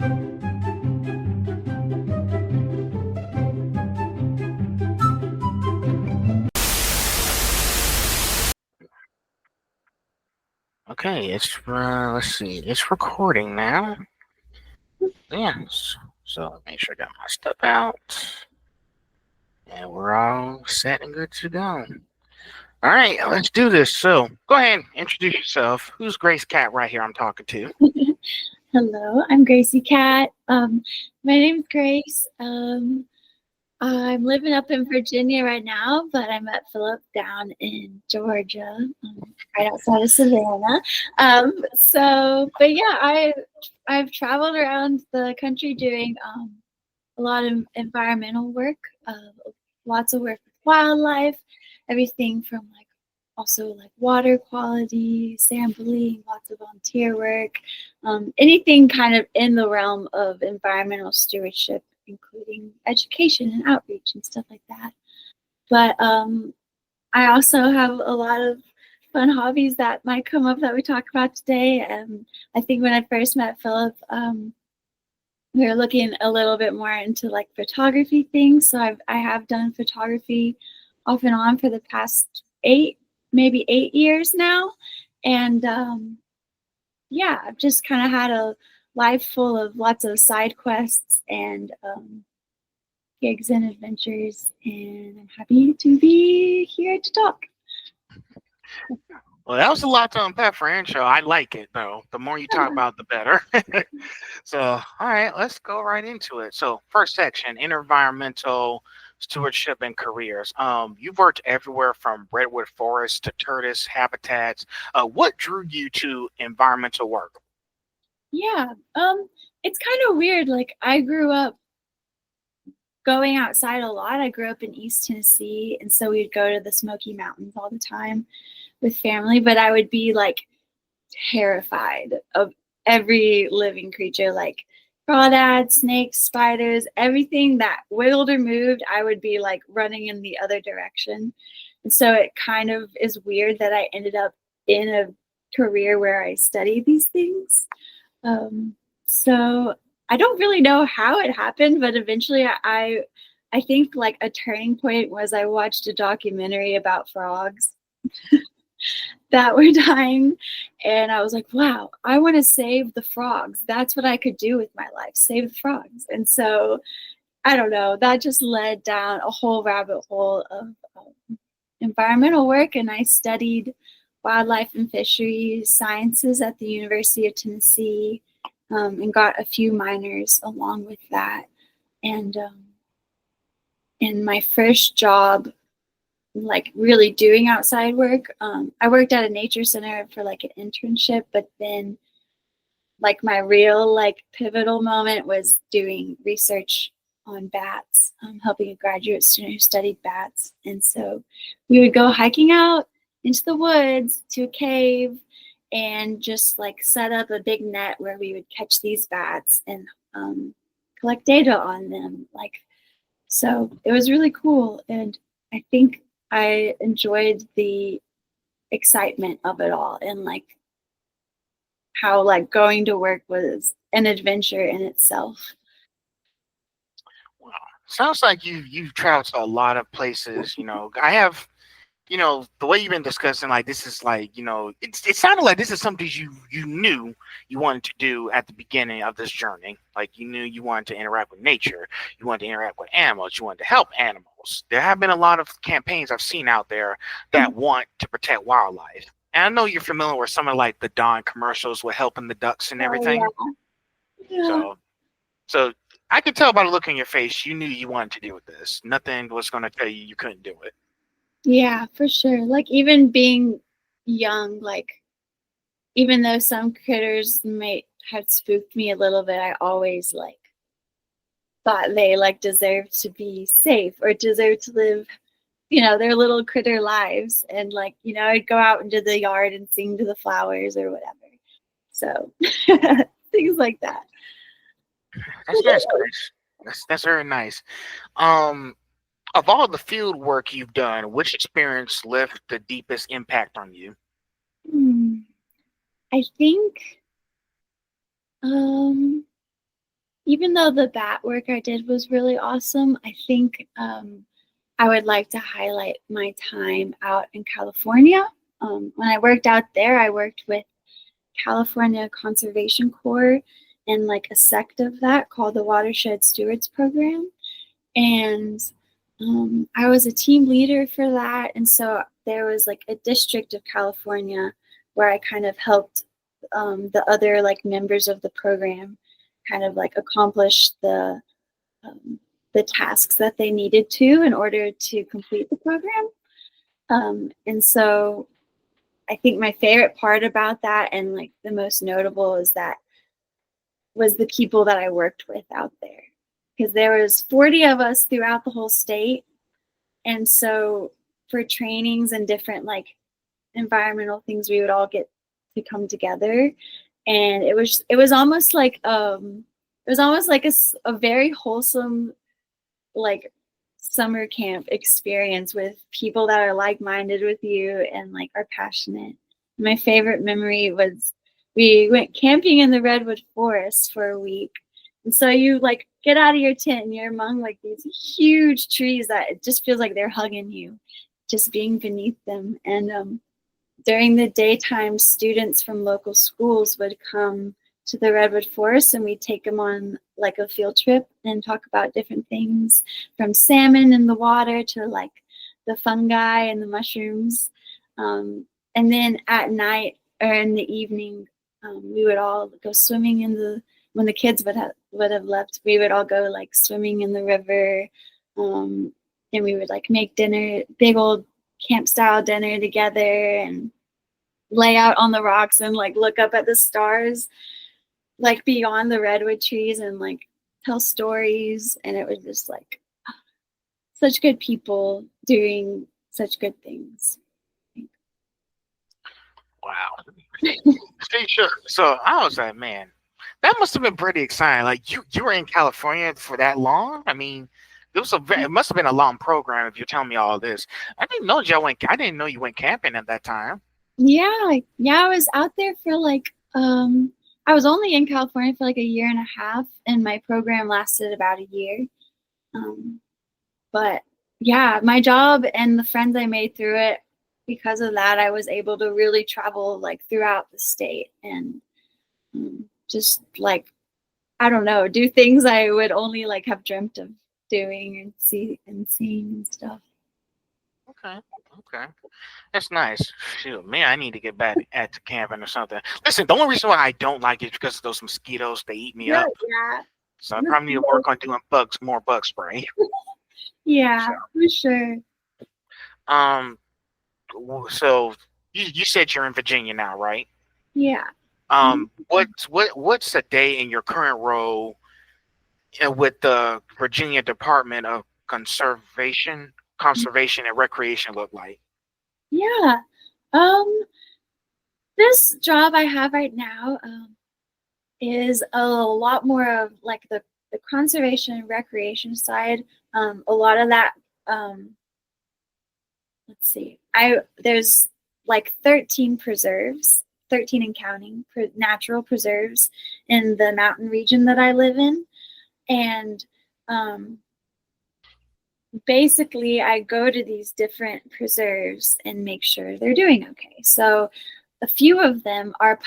Okay, it's let's see, it's recording now. Yes. So make sure I got my stuff out, and we're all set and good to go. All right, let's do this. So go ahead, and introduce yourself. Who's Grace Kat right here? I'm talking to. Hello, I'm Gracie Kat. My name's Grace. I'm living up in Virginia right now, but I met Philip down in Georgia, right outside of Savannah. But yeah, I've traveled around the country doing a lot of environmental work, lots of work with wildlife, everything from also water quality, sampling, lots of volunteer work, anything kind of in the realm of environmental stewardship, including education and outreach and stuff like that. But I also have a lot of fun hobbies that might come up that we talk about today. I think when I first met Philip, we were looking a little bit more into photography things. So I have done photography off and on for the past maybe 8 years now. And yeah, I've just kind of had a life full of lots of side quests and gigs and adventures. And I'm happy to be here to talk. Well, that was a lot to unpack for intro. I like it though. The more you talk about, the better. So, all right, let's go right into it. So, first section: environmental stewardship and careers. You've worked everywhere from redwood forests to tortoise habitats. What drew you to environmental work? Yeah, it's kind of weird. I grew up going outside a lot. I grew up in East Tennessee, and so we'd go to the Smoky Mountains all the time with family, but I would be terrified of every living creature, like crawdads, snakes, spiders, everything that wiggled or moved, I would be running in the other direction. And so it kind of is weird that I ended up in a career where I study these things. So I don't really know how it happened, but eventually I think a turning point was I watched a documentary about frogs that were dying, and I was like, wow, I want to save the frogs. That's what I could do with my life, save the frogs. And so I don't know, that just led down a whole rabbit hole of environmental work, and I studied wildlife and fisheries sciences at the University of Tennessee, and got a few minors along with that. And in my first job, really doing outside work, I worked at a nature center for an internship, but then my real pivotal moment was doing research on bats, helping a graduate student who studied bats. And so we would go hiking out into the woods to a cave and just set up a big net where we would catch these bats and collect data on them. So it was really cool. And I think I enjoyed the excitement of it all, and how going to work was an adventure in itself. Wow, sounds like you've traveled to a lot of places. I have. The way you've been discussing, this is it sounded like this is something you knew you wanted to do at the beginning of this journey. You knew you wanted to interact with nature, you wanted to interact with animals, you wanted to help animals. There have been a lot of campaigns I've seen out there that want to protect wildlife. And I know you're familiar with some of the Dawn commercials with helping the ducks and everything. Oh, yeah. So I could tell by the look on your face, you knew you wanted to deal with this. Nothing was going to tell you couldn't do it. Yeah, for sure. Even being young, even though some critters might have spooked me a little bit, I always thought they deserved to be safe or deserved to live, their little critter lives. And I'd go out into the yard and sing to the flowers or whatever. So things like that. That's nice, Grace. That's very nice. Of all the field work you've done, which experience left the deepest impact on you? I think even though the bat work I did was really awesome, I think I would like to highlight my time out in California. When I worked out there, I worked with California Conservation Corps and like a sect of that called the Watershed Stewards Program. And I was a team leader for that. And so there was like a district of California where I kind of helped the other like members of the program kind of like accomplish the tasks that they needed to in order to complete the program. And so I think my favorite part about that and like the most notable is that was the people that I worked with out there, because there was 40 of us throughout the whole state. And so for trainings and different like environmental things, we would all get to come together. And it was almost like a very wholesome like summer camp experience with people that are like-minded with you and like are passionate. My favorite memory was we went camping in the redwood forest for a week. And so you like get out of your tent and you're among like these huge trees that it just feels like they're hugging you, just being beneath them. And during the daytime, students from local schools would come to the redwood forest and we'd take them on like a field trip and talk about different things, from salmon in the water to like the fungi and the mushrooms. And then at night or in the evening, we would all go swimming in when the kids would have left, we would all go like swimming in the river. And we would like make dinner, big old camp style dinner together, and lay out on the rocks and like look up at the stars like beyond the redwood trees and like tell stories. And it was just like such good people doing such good things. Wow. See, sure. So I was like, man, that must have been pretty exciting. Like you were in California for that long. I mean, it must have been a long program if you're telling me all this. I didn't know you went camping at that time. Yeah, I was out there for like I was only in California for like a year and a half, and my program lasted about a year. But yeah, my job and the friends I made through it, because of that, I was able to really travel like throughout the state and just like, I don't know, do things I would only like have dreamt of doing and seeing and stuff. Okay. Okay. That's nice. Shoot, man, I need to get back at the camping or something. Listen, the only reason why I don't like it is because of those mosquitoes. They eat me Yeah, up. yeah. So I probably need to work on doing more bug spray. Yeah, So, for sure. um, so you said you're in Virginia now, right? Yeah. What's a day in your current role with the Virginia Department of Conservation and Recreation look like? Yeah. Um, this job I have right now is a lot more of like the conservation and recreation side. A lot of that, let's see, there's like 13 preserves, 13 and counting, natural preserves in the mountain region that I live in. And basically I go to these different preserves and make sure they're doing okay. So a few of them are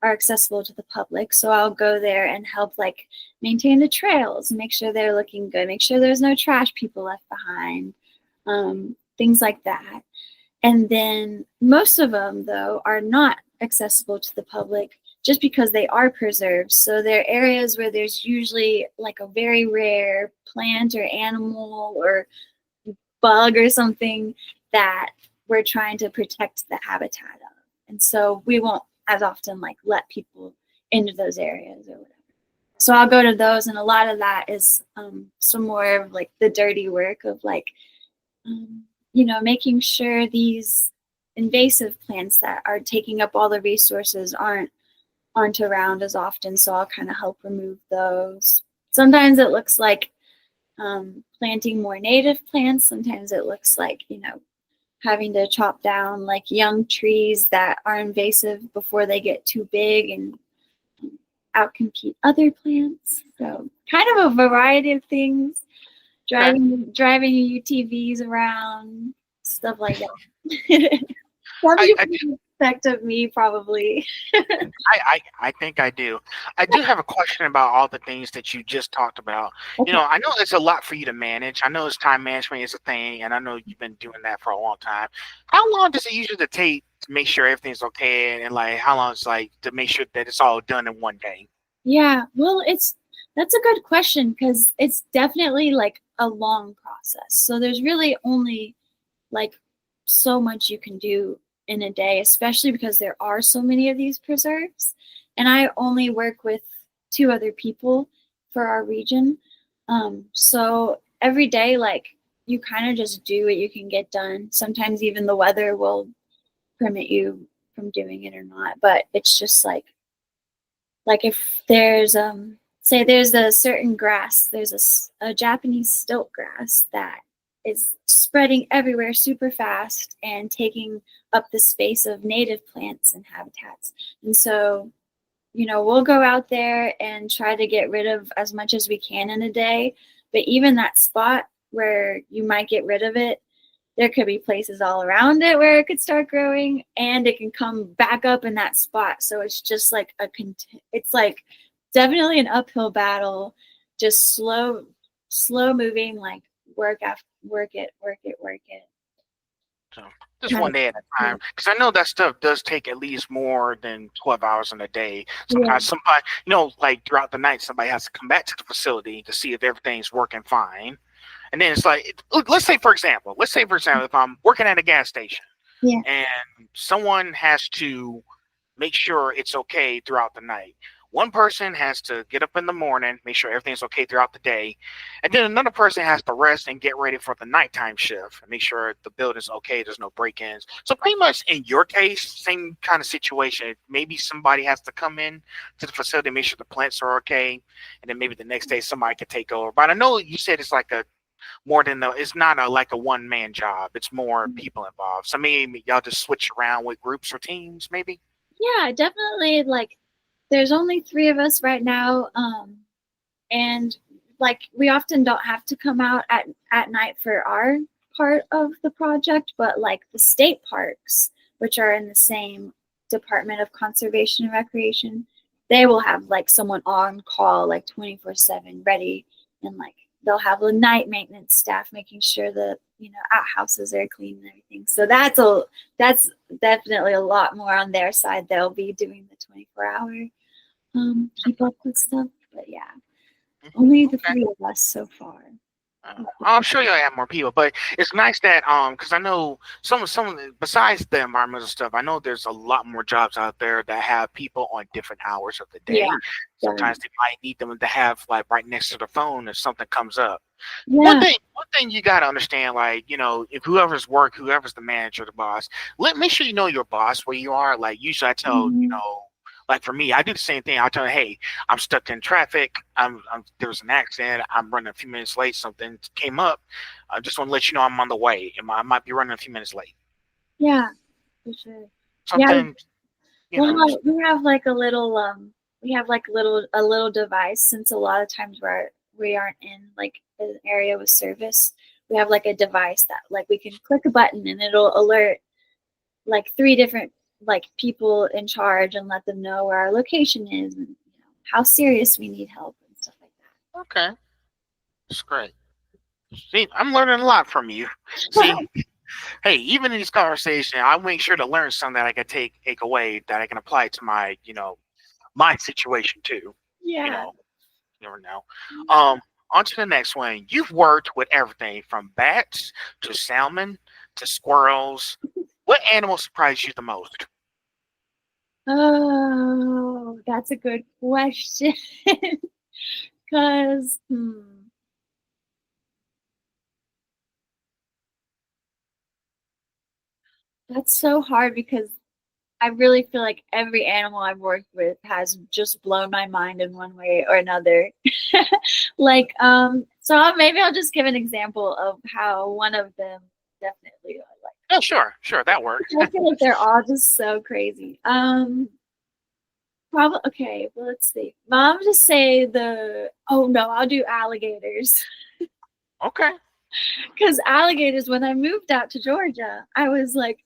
accessible to the public. So I'll go there and help like maintain the trails, make sure they're looking good, make sure there's no trash people left behind, things like that. And then most of them though are not accessible to the public just because they are preserved. So they're areas where there's usually like a very rare plant or animal or bug or something that we're trying to protect the habitat of. And so we won't as often like let people into those areas or whatever. So I'll go to those, and a lot of that is some more of like the dirty work of like, making sure these invasive plants that are taking up all the resources aren't around as often. So I'll kind of help remove those. Sometimes it looks like planting more native plants. Sometimes it looks like, having to chop down like young trees that are invasive before they get too big. And outcompete other plants. So kind of a variety of things. Okay. Driving UTVs around, stuff like that. What do I, you I do expect of me, probably? I think I do. I do have a question about all the things that you just talked about. Okay. I know it's a lot for you to manage. I know it's time management is a thing, and I know you've been doing that for a long time. How long does it usually take to make sure everything's okay, and like how long is like to make sure that it's all done in one day? Yeah, well, that's a good question because it's definitely like a long process. So there's really only like so much you can do in a day, especially because there are so many of these preserves. And I only work with two other people for our region. So every day, like you kind of just do what you can get done. Sometimes even the weather will permit you from doing it or not. But it's just like if there's say there's a certain grass, there's a Japanese stilt grass that is spreading everywhere super fast and taking up the space of native plants and habitats. And so, we'll go out there and try to get rid of as much as we can in a day. But even that spot where you might get rid of it, there could be places all around it where it could start growing, and it can come back up in that spot. So it's just like it's like definitely an uphill battle, just slow moving, like work it. So just Kind one of, day at a yeah. time, because I know that stuff does take at least more than 12 hours in a day. Yeah. Sometimes somebody, like throughout the night, somebody has to come back to the facility to see if everything's working fine. And then it's like, look, let's say for example, if I'm working at a gas station Yeah. and someone has to make sure it's okay throughout the night. One person has to get up in the morning, make sure everything's okay throughout the day, and then another person has to rest and get ready for the nighttime shift and make sure the building's okay, there's no break-ins. So pretty much in your case, same kind of situation. Maybe somebody has to come in to the facility, make sure the plants are okay, and then maybe the next day somebody could take over. But I know you said it's like a more than it's not like a one man job. It's more people involved. So maybe y'all just switch around with groups or teams, maybe. Yeah, definitely. Like, there's only three of us right now, and like we often don't have to come out at night for our part of the project, but like the state parks, which are in the same Department of Conservation and Recreation, they will have like someone on call like 24/7 ready, and like they'll have a night maintenance staff making sure that outhouses are clean and everything. So that's definitely a lot more on their side. They'll be doing the 24-hour keep up with stuff. But yeah, only the Okay. three of us so far. I'm sure you'll have more people, but it's nice that because I know besides the environmental stuff, I know there's a lot more jobs out there that have people on different hours of the Yeah. day. Sometimes they might need them to have like right next to the phone if something comes up. Yeah. One thing you gotta understand, like, if whoever's the manager, the boss, make sure you know your boss where you are. Like usually I tell, Mhm. like for me, I do the same thing. I tell them, hey, I'm stuck in traffic. There was an accident. I'm running a few minutes late. Something came up. I just want to let you know I'm on the way. I might be running a few minutes late. Yeah, for sure. Yeah, Something, you know. we have like a little we have like a little device, since a lot of times we aren't in like an area with service. We have like a device that like we can click a button and it'll alert like three different like people in charge and let them know where our location is, and how serious we need help and stuff like Okay, it's great. See, I'm learning a lot from you. that. See, hey, even in these conversations, I make sure to learn something that I can take away that I can apply to my, my situation too. You Yeah. know, you never know. On to the next one. You've worked with everything from bats to salmon to squirrels. What animal surprised you the most? Oh, that's a good question. Because that's so hard, because I really feel like every animal I've worked with has just blown my mind in one way or another. Like, so maybe I'll just give an example of how one of them definitely I like. Oh, sure, that works. I feel like they're all just so crazy. Probably okay. Well, let's see. Mom just say the. Oh no, I'll do alligators. Okay. Because alligators. When I moved out to Georgia, I was like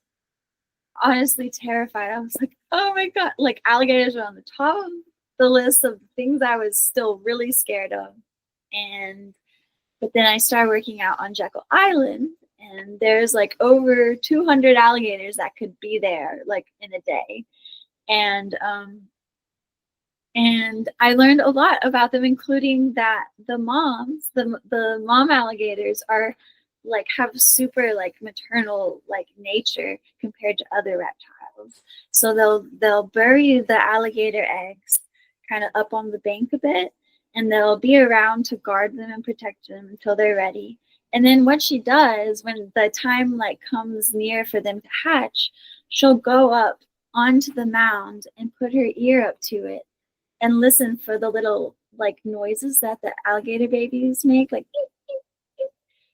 honestly terrified. I was like, oh my god, like alligators were on the top of the list of things I was still really scared of. And but then I started working out on Jekyll Island, and there's like over 200 alligators that could be there like in a day. And and I learned a lot about them, including that the mom alligators are like have super like maternal like nature compared to other reptiles. So they'll bury the alligator eggs kind of up on the bank a bit, and they'll be around to guard them and protect them until they're ready. And then what she does when the time like comes near for them to hatch, she'll go up onto the mound and put her ear up to it and listen for the little like noises that the alligator babies make, like beep, beep, beep.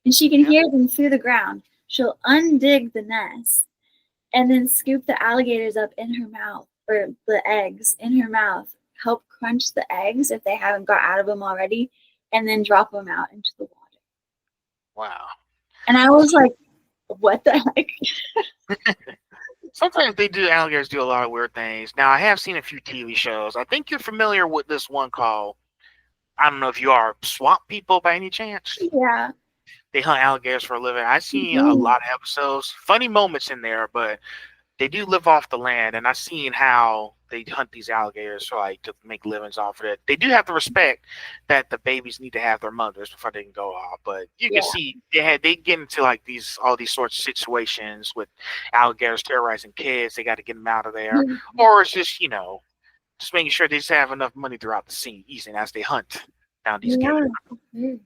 And she can Yep. hear them through the ground. She'll undig the nest and then scoop the alligators up in her mouth, or the eggs in her mouth, help crunch the eggs if they haven't got out of them already, and then drop them out into the water. Wow. And I was like, what the heck? Sometimes they do alligators do a lot of weird things. Now I have seen a few TV shows. I think you're familiar with this one called, I don't know if you are, Swamp People by any chance. Yeah. They hunt alligators for a living. I've seen a Mhm. lot of episodes, funny moments in there, but they do live off the land, and I've seen how they hunt these alligators for like to make livings off of it. They do have to respect that the babies need to have their mothers before they can go off, but you can Yeah. see they get into like these all these sorts of situations with alligators terrorizing kids. They got to get them out of there, or it's just just making sure they just have enough money throughout the season as they hunt down these gators. Yeah.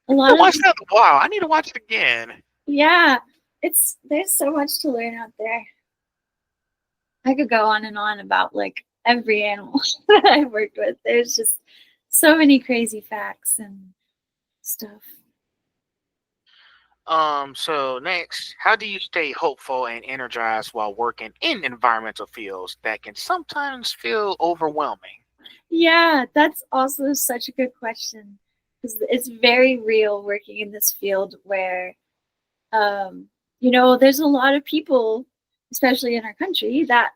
A I lot of watched that in a while. I need to watch it again. yeah. It's there's so much to learn out there. I could go on and on about like every animal that I've worked with. There's just so many crazy facts and stuff. So next, how do you stay hopeful and energized while working in environmental fields that can sometimes feel overwhelming? Yeah, that's also such a good question because it's very real working in this field where, um, there's a lot of people, especially in our country, that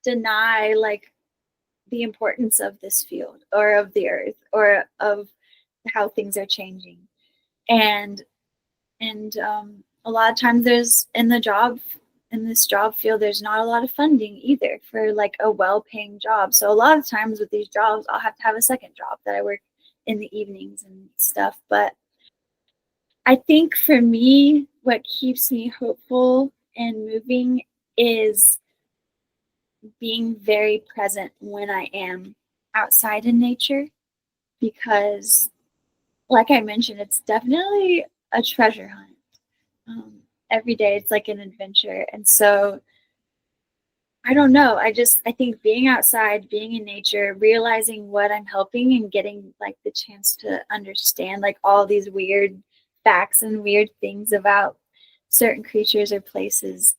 deny like the importance of this field or of the earth or of how things are changing. And a lot of times there's in this job field there's not a lot of funding either for like a well-paying job, so a lot of times with these jobs I'll have to have a second job that I work in the evenings and stuff. But I think for me what keeps me hopeful and moving is being very present when I am outside in nature, because like I mentioned, it's definitely a treasure hunt. um, every day it's like an adventure. And so I don't know, I think being outside, being in nature, realizing what I'm helping and getting like the chance to understand like all these weird facts and weird things about certain creatures or places,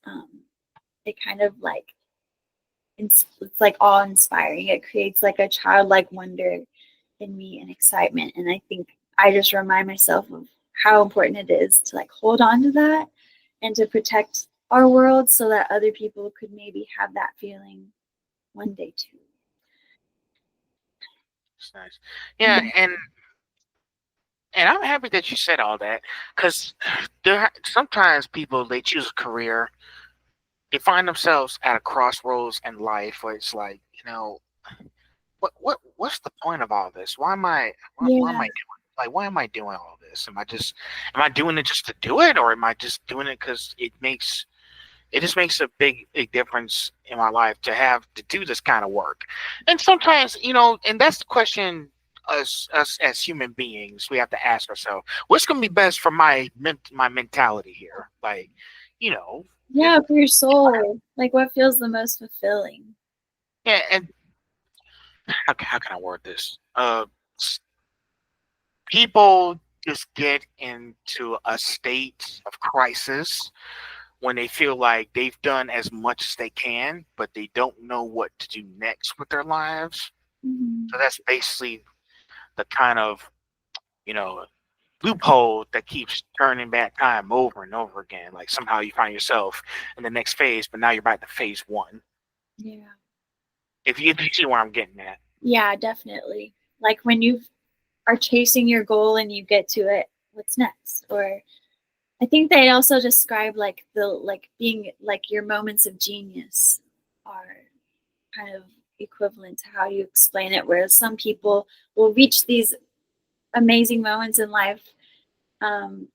it kind of like it's like awe inspiring. It creates like a childlike wonder in me and excitement, and I think I just remind myself of how important it is to like hold on to that and to protect our world so that other people could maybe have that feeling one day too. It's nice. Yeah, and I'm happy that you said all that because sometimes people they choose a career, they find themselves at a crossroads in life where it's like what's the point of all this? Why am Yeah, I doing why am I doing all this? Am I doing it just to do it, or am I just doing it because it just makes a big difference in my life to have to do this kind of work. And sometimes, and that's the question us as human beings we have to ask ourselves: what's going to be best for my mentality here? Like, you know, it, yeah, for your soul, like what feels the most fulfilling. yeah. And how can I word this? People just get into a state of crisis when they feel like they've done as much as they can, but they don't know what to do next with their lives. Mhm. So that's basically the kind of, you know, loophole that keeps turning back time over and over again. Like somehow you find yourself in the next phase, but now you're back to phase one. Yeah. If you see where I'm getting at. Yeah, definitely. Like when you are chasing your goal and you get to it, what's next? Or I think they also describe like the like being like your moments of genius are kind of equivalent to how you explain it, whereas some people will reach these amazing moments in life, um,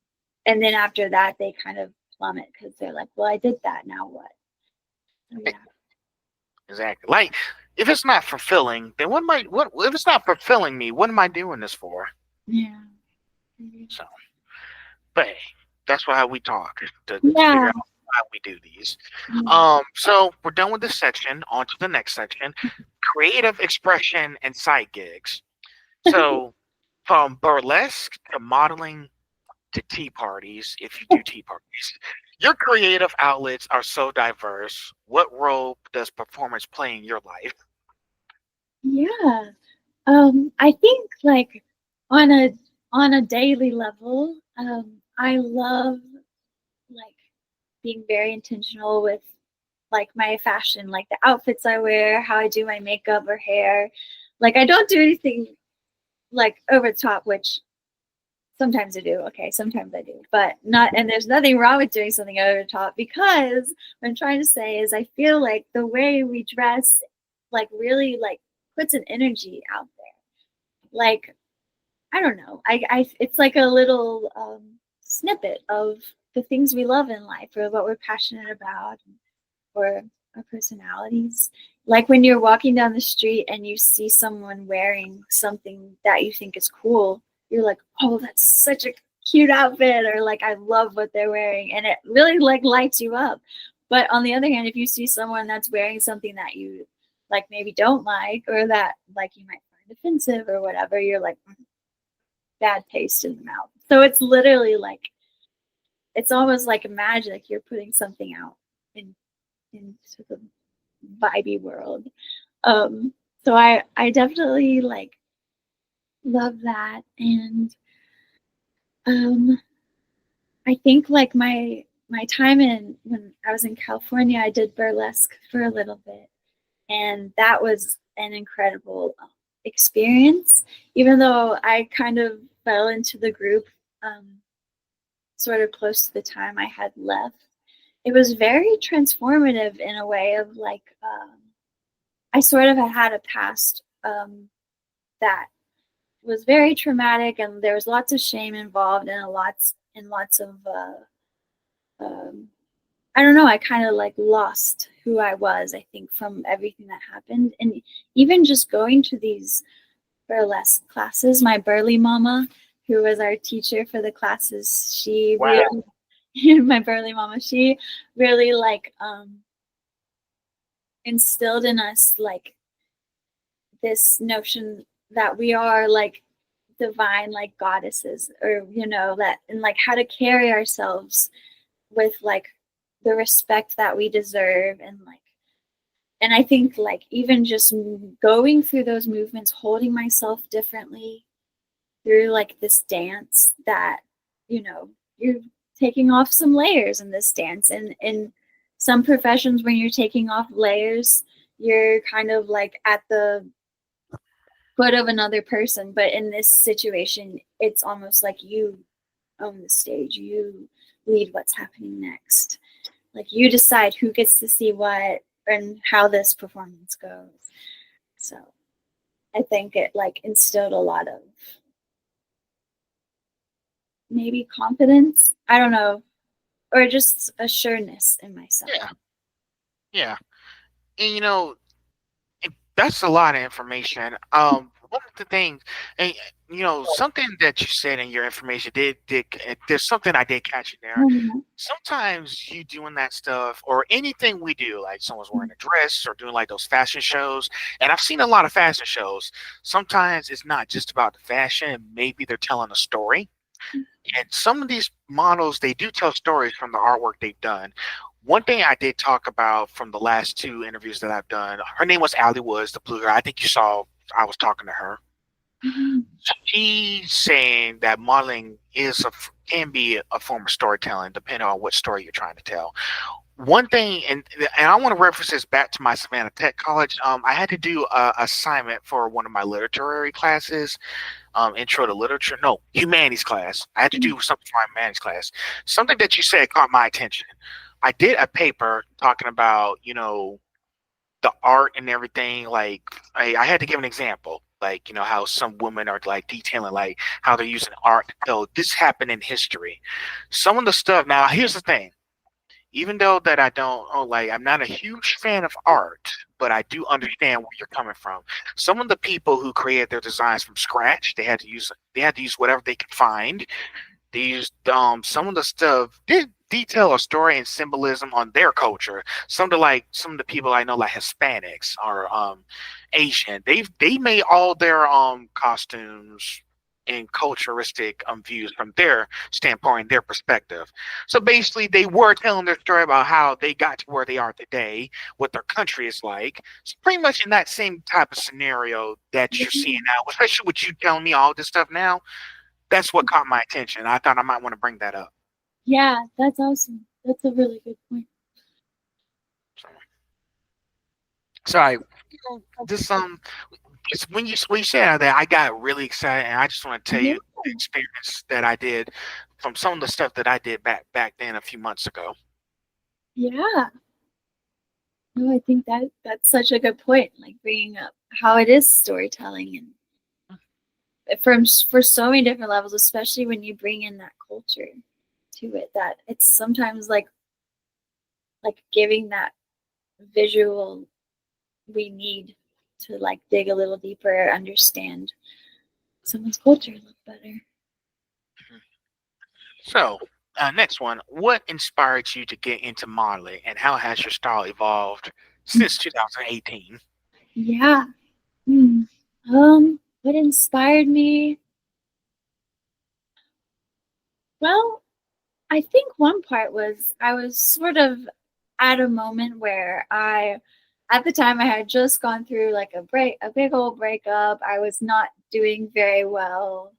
and then after that they kind of plummet because they're like, well, I did that, now what? So yeah. Exactly. Like if it's not fulfilling, then what if it's not fulfilling me, what am I doing this for? Yeah. Mhm. So but hey, that's why we talk to figure Yeah. out how we do these. Yeah. So we're done with this section. On to the next section: creative expression and side gigs. So from burlesque to modeling to tea parties, if you do tea parties, your creative outlets are so diverse. What role does performance play in your life? Yeah. I think like on a daily level, I love like being very intentional with like my fashion, like the outfits I wear, how I do my makeup or hair. Like I don't do anything like over the top, which sometimes I do. Okay, sometimes I do, but not. And there's nothing wrong with doing something over the top because what I'm trying to say is I feel like the way we dress, like really like puts an energy out there. Like I don't know. It's like a little snippet of the things we love in life or what we're passionate about or our personalities. Like when you're walking down the street and you see someone wearing something that you think is cool, you're like, oh, that's such a cute outfit, or like, I love what they're wearing. And it really like lights you up. But on the other hand, if you see someone that's wearing something that you like maybe don't like or that like you might find offensive or whatever, you're like, bad taste in the mouth. So it's literally like it's almost like magic. You're putting something out in into the vibey world. Um, so I definitely like love that, and um, I think like my time in when I was in California, I did burlesque for a little bit, and that was an incredible experience. Even though I kind of fell into the group. Sort of close to the time I had left. It was very transformative in a way of like I sort of had a past that was very traumatic, and there was lots of shame involved, and lots of um, I don't know. I kind of like lost who I was. I think from everything that happened, and even just going to these burlesque classes. My burly mama, who was our teacher for the classes, she Wow. really my burly mama, she really like instilled in us like this notion that we are like divine like goddesses, or that, and like how to carry ourselves with like the respect that we deserve, and I think like even just going through those movements, holding myself differently through like this dance that you're taking off some layers in this dance, and in some professions when you're taking off layers you're kind of like at the foot of another person, but in this situation it's almost like you own the stage, you lead what's happening next, like you decide who gets to see what and how this performance goes. So I think it like instilled a lot of maybe confidence, I don't know, or just a sureness in myself. Yeah. Yeah. And that's a lot of information. One of the things, and something that you said in your information did there's something I did catch in there. Mhm. Sometimes you doing that stuff or anything we do, like someone's wearing a dress or doing like those fashion shows, and I've seen a lot of fashion shows. Sometimes it's not just about the fashion; maybe they're telling a story. And some of these models, they do tell stories from the artwork they've done. One thing I did talk about from the last two interviews that I've done, her name was Allie Woods, the blue girl. I think you saw I was talking to her. Mhm. She's saying that modeling can be a form of storytelling, depending on what story you're trying to tell. One thing, and I want to reference this back to my Savannah Tech College. I had to do a assignment for one of my literary classes, intro to literature. No, humanities class. I had to do something for my humanities class. Something that you said caught my attention. I did a paper talking about, the art and everything. Like, I had to give an example. Like, how some women are like detailing, like how they're using art to tell this happened in history. Some of the stuff. Now, here's the thing. Even though that I don't, like, I'm not a huge fan of art, but I do understand where you're coming from. Some of the people who created their designs from scratch, they had to use whatever they could find. They used some of the stuff did detail a story and symbolism on their culture. Some of the people I know, like Hispanics or Asian, they made all their costumes and culturistic views from their standpoint, their perspective. So basically, they were telling their story about how they got to where they are today, what their country is like. So pretty much in that same type of scenario that you're seeing now, especially with you telling me all this stuff now, that's what caught my attention. I thought I might want to bring that up. Yeah, that's awesome. That's a really good point. So, sorry, this just when you said that, I got really excited, and I just want to tell Yeah, you the experience that I did from some of the stuff that I did back then a few months ago. yeah. No, I think that's such a good point. Like bringing up how it is storytelling and for so many different levels, especially when you bring in that culture to it. That it's sometimes like giving that visual we need to like dig a little deeper, understand someone's culture a little better. So, next one, what inspired you to get into modeling, and how has your style evolved since 2018? Yeah. Hmm. What inspired me? Well, I think one part was I was sort of at a moment where at the time, I had just gone through like a big old breakup. I was not doing very well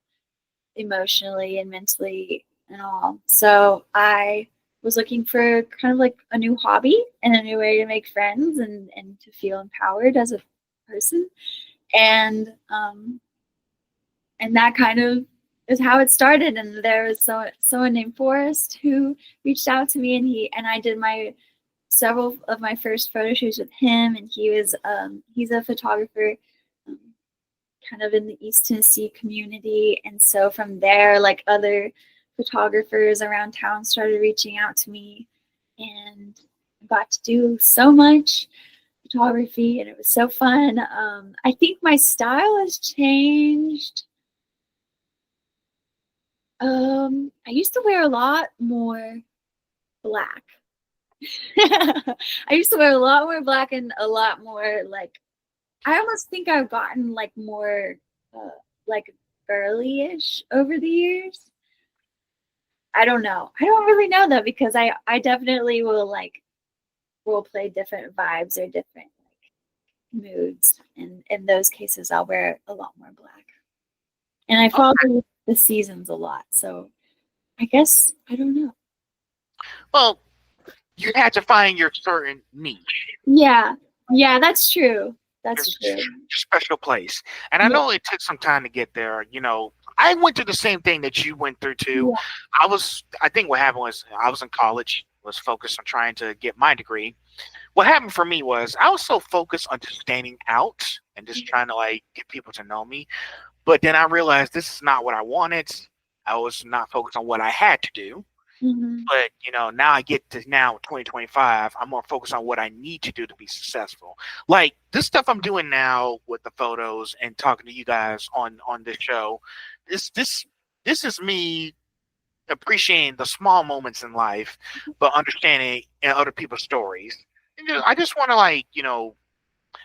emotionally and mentally and all. So I was looking for kind of like a new hobby and a new way to make friends and to feel empowered as a person. And and that kind of is how it started. And there was someone named Forrest who reached out to me, and I did my several of my first photo shoots with him. And he's a photographer, um, kind of in the East Tennessee community. And so from there, like other photographers around town started reaching out to me, and I got to do so much photography, and it was so fun. I think my style has changed. I used to wear a lot more black. I used to wear a lot more black and a lot more like I almost think I've gotten like more like girly-ish over the years. I don't know. I don't really know though because I definitely will play different vibes or different like moods, and in those cases I'll wear a lot more black. And I follow Okay. the seasons a lot, so I guess I don't know. Well, you had to find your certain niche, Yeah, yeah, that's true. your, That's true. your special place. And I Yeah, know it took some time to get there. I went through the same thing that you went through too. yeah. I think what happened was I was in college, was focused on trying to get my degree. What happened for me was I was so focused on just standing out and just trying to like get people to know me. But then I realized this is not what I wanted. I was not focused on what I had to do. Hmm. But now I get to now 2025. I'm more focused on what I need to do to be successful. Like this stuff I'm doing now with the photos and talking to you guys on this show. This this this is me appreciating the small moments in life, but understanding other people's stories. I just want to, like,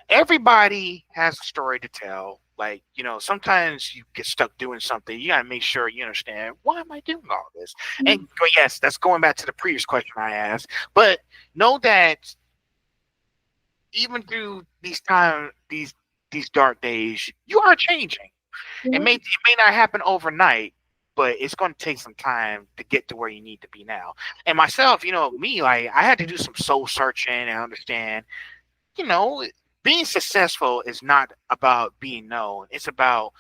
everybody has a story to tell. Like, sometimes you get stuck doing something. You gotta make sure you understand, why am I doing all this? And yes, that's going back to the previous question I asked. But know that even through these dark days, you are changing. It may not happen overnight, but it's going to take some time to get to where you need to be now. And myself, me, like, I had to do some soul searching and understand, you know, being successful is not about being known. It's about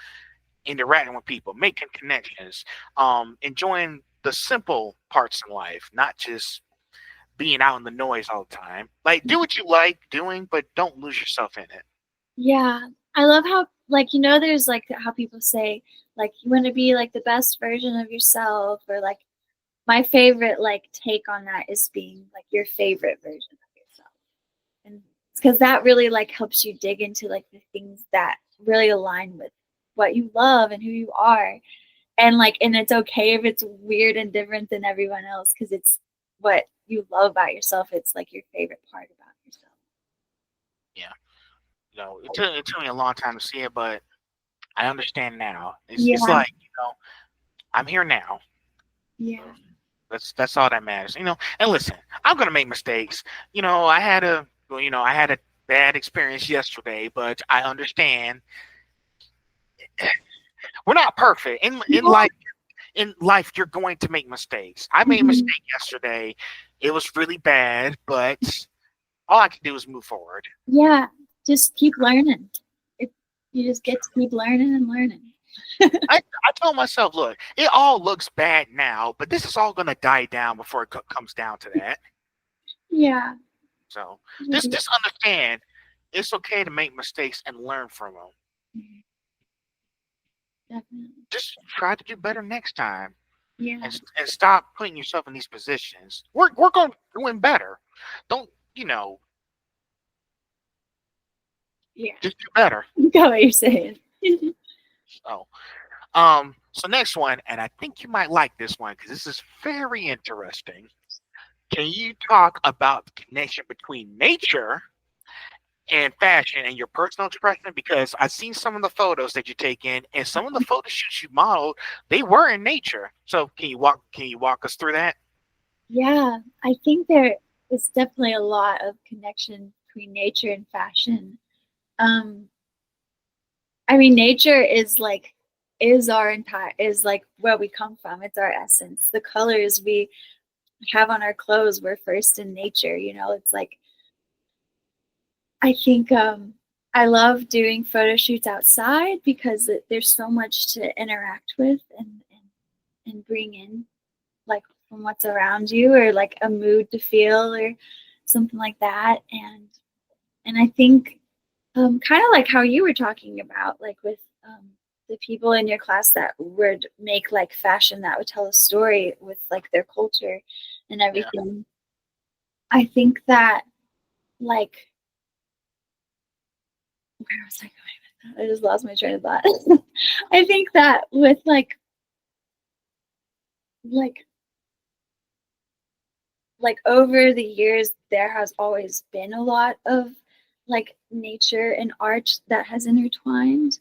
interacting with people, making connections, enjoying the simple parts in life, not just being out in the noise all the time. Like, do what you like doing, but don't lose yourself in it. Yeah. I love how, like, there's like how people say, like, you want to be like the best version of yourself, or like my favorite like take on that is being like your favorite version of yourself. And it's because that really like helps you dig into like the things that really align with what you love and who you are. And it's okay if it's weird and different than everyone else, because it's what you love about yourself. It's like your favorite part about yourself. Yeah. It took me a long time to see it, but I understand now. It's Yeah. like, I'm here now. Yeah. That's all that matters. And listen, I'm gonna make mistakes. I had a bad experience yesterday, but I understand we're not perfect. In life, you're going to make mistakes. I made a Mhm. mistake yesterday. It was really bad, but all I can do is move forward. Yeah. Just keep learning. It, you just get to keep learning and learning. I told myself, look, it all looks bad now, but this is all gonna die down before it comes down to that. Yeah. So You'll just be- just understand, it's okay to make mistakes and learn from them. Definitely. Just try to do better next time, Yeah. and stop putting yourself in these positions. Work on doing better. Don't Yeah. just do better. You got what you're saying. So so next one, and I think you might like this one because this is very interesting. Can you talk about the connection between nature and fashion and your personal expression? Because I've seen some of the photos that you take in, and some of the photo shoots you modeled, they were in nature. So can you walk us through that? Yeah. I think there is definitely a lot of connection between nature and fashion. Um, I mean, nature is our entire is like where we come from. It's our essence. The colors we have on our clothes were first in nature. It's like I think I love doing photo shoots outside because there's so much to interact with and bring in, like from what's around you, or like a mood to feel, or something like that. And I think kind of like how you were talking about, like with the people in your class that would make like fashion that would tell a story with like their culture and Yeah. everything. I think that, like, where was I going with that? I just lost my train of thought. I think that with like over the years, there has always been a lot of like nature and art that has intertwined.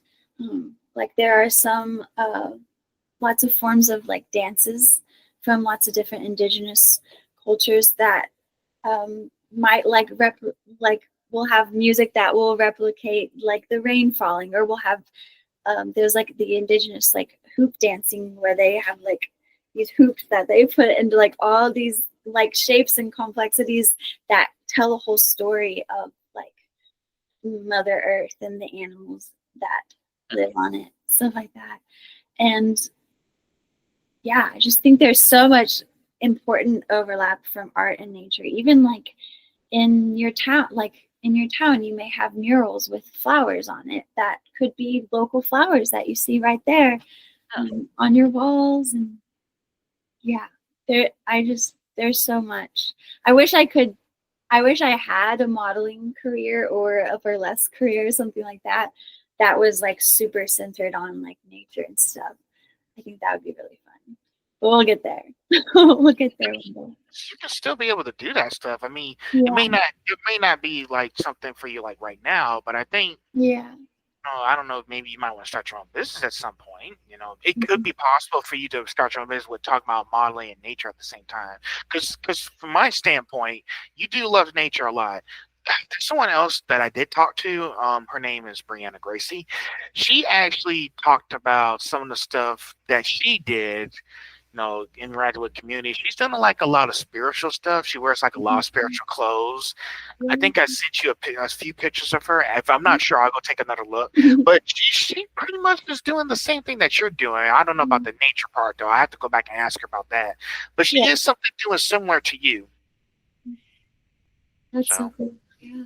Like there are some lots of forms of like dances from lots of different indigenous cultures that might like we'll have music that will replicate like the rain falling, or we'll have there's like the indigenous like hoop dancing where they have like these hoops that they put into like all these like shapes and complexities that tell a whole story of like Mother Earth and the animals that live on it, stuff like that. And yeah, I just think there's so much important overlap from art and nature. Even like in your town, you may have murals with flowers on it that could be local flowers that you see right there on your walls. And yeah, there's so much. I wish I could. I wish I had a modeling career or a burlesque career or something like that. That was like super centered on like nature and stuff. I think that would be really fun. But we'll get there. We'll get there one day. You can still be able to do that stuff. I mean, it Yeah, may not be like something for you like right now, but I think yeah, know, I don't know. Maybe you might want to start your own business at some point. You know, it could Mhm. be possible for you to start your own business with talking about modeling and nature at the same time. Because from my standpoint, you do love nature a lot. There's someone else that I did talk to. Her name is Brianna Gracie. She actually talked about some of the stuff that she did, interacting with community. She's done like a lot of spiritual stuff. She wears like a lot of Mhm. spiritual clothes. I Yeah. think I sent you a few pictures of her. If I'm Mhm. not sure, I'll go take another look. But she pretty much is doing the same thing that you're doing. I don't know about the nature part though. I have to go back and ask her about that. But she Yeah, is something doing similar to you. that's so So cool. Yeah.